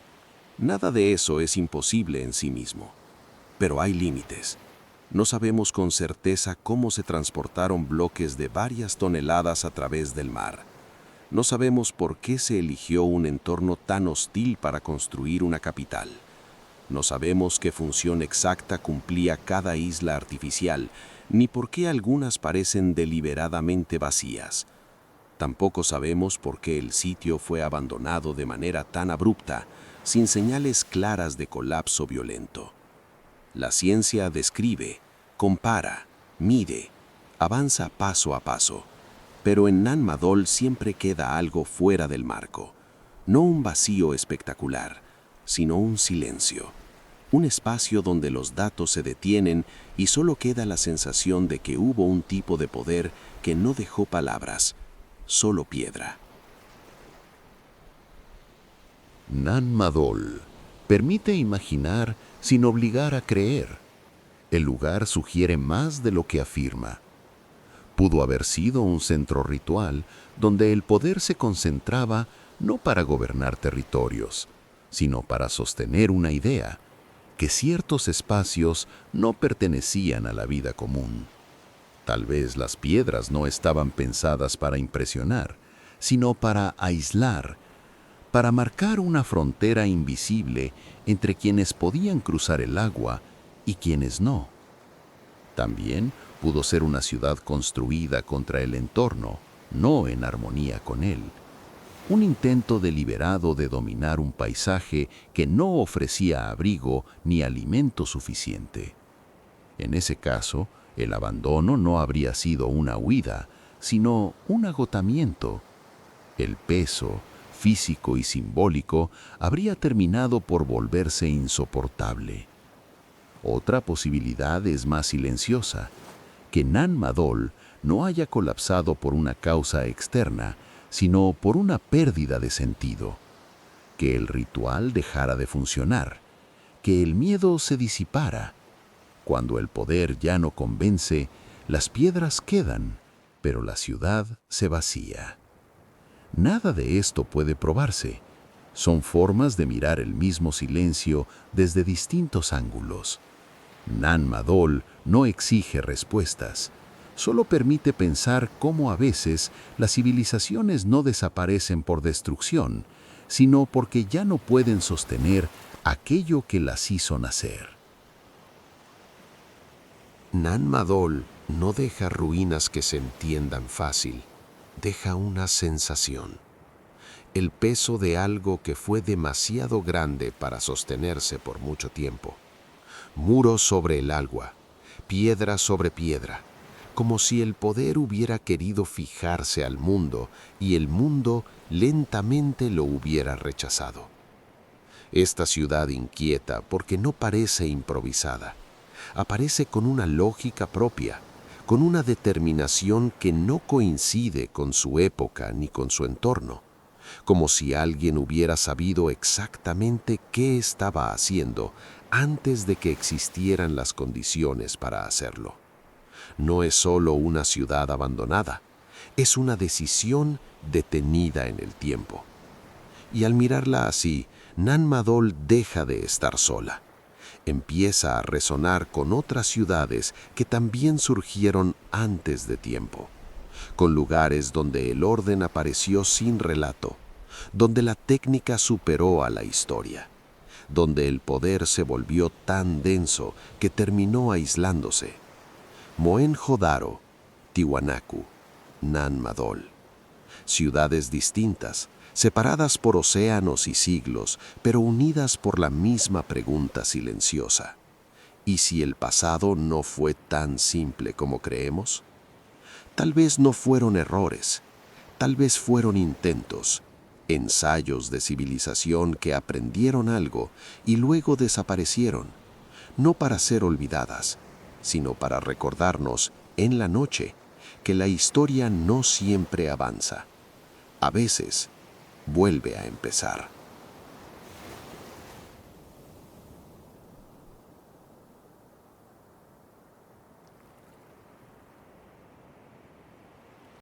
Nada de eso es imposible en sí mismo. Pero hay límites. No sabemos con certeza cómo se transportaron bloques de varias toneladas a través del mar. No sabemos por qué se eligió un entorno tan hostil para construir una capital. No sabemos qué función exacta cumplía cada isla artificial, ni por qué algunas parecen deliberadamente vacías. Tampoco sabemos por qué el sitio fue abandonado de manera tan abrupta, sin señales claras de colapso violento. La ciencia describe, compara, mide, avanza paso a paso, pero en Nan Madol siempre queda algo fuera del marco. No un vacío espectacular, sino un silencio. Un espacio donde los datos se detienen y solo queda la sensación de que hubo un tipo de poder que no dejó palabras, solo piedra. Nan Madol permite imaginar sin obligar a creer. El lugar sugiere más de lo que afirma. Pudo haber sido un centro ritual donde el poder se concentraba no para gobernar territorios, sino para sostener una idea, que ciertos espacios no pertenecían a la vida común. Tal vez las piedras no estaban pensadas para impresionar, sino para aislar, para marcar una frontera invisible entre quienes podían cruzar el agua y quienes no. También pudo ser una ciudad construida contra el entorno, no en armonía con él. Un intento deliberado de dominar un paisaje que no ofrecía abrigo ni alimento suficiente. En ese caso, el abandono no habría sido una huida, sino un agotamiento. El peso, físico y simbólico, habría terminado por volverse insoportable. Otra posibilidad es más silenciosa, que Nan Madol no haya colapsado por una causa externa, sino por una pérdida de sentido, que el ritual dejara de funcionar, que el miedo se disipara. Cuando el poder ya no convence, las piedras quedan, pero la ciudad se vacía. Nada de esto puede probarse. Son formas de mirar el mismo silencio desde distintos ángulos. Nan Madol no exige respuestas, solo permite pensar cómo a veces las civilizaciones no desaparecen por destrucción, sino porque ya no pueden sostener aquello que las hizo nacer. Nan Madol no deja ruinas que se entiendan fácil, deja una sensación. El peso de algo que fue demasiado grande para sostenerse por mucho tiempo. Muro sobre el agua, piedra sobre piedra, como si el poder hubiera querido fijarse al mundo y el mundo lentamente lo hubiera rechazado. Esta ciudad inquieta porque no parece improvisada, aparece con una lógica propia, con una determinación que no coincide con su época ni con su entorno, como si alguien hubiera sabido exactamente qué estaba haciendo antes de que existieran las condiciones para hacerlo. No es solo una ciudad abandonada, es una decisión detenida en el tiempo. Y al mirarla así, Nan Madol deja de estar sola. Empieza a resonar con otras ciudades que también surgieron antes de tiempo, con lugares donde el orden apareció sin relato, donde la técnica superó a la historia, donde el poder se volvió tan denso que terminó aislándose. Mohenjo-Daro, Tiwanaku, Nan Madol. Ciudades distintas, separadas por océanos y siglos, pero unidas por la misma pregunta silenciosa. ¿Y si el pasado no fue tan simple como creemos? Tal vez no fueron errores, tal vez fueron intentos, ensayos de civilización que aprendieron algo y luego desaparecieron. no para ser olvidadas, sino para recordarnos en la noche que la historia no siempre avanza. A veces vuelve a empezar.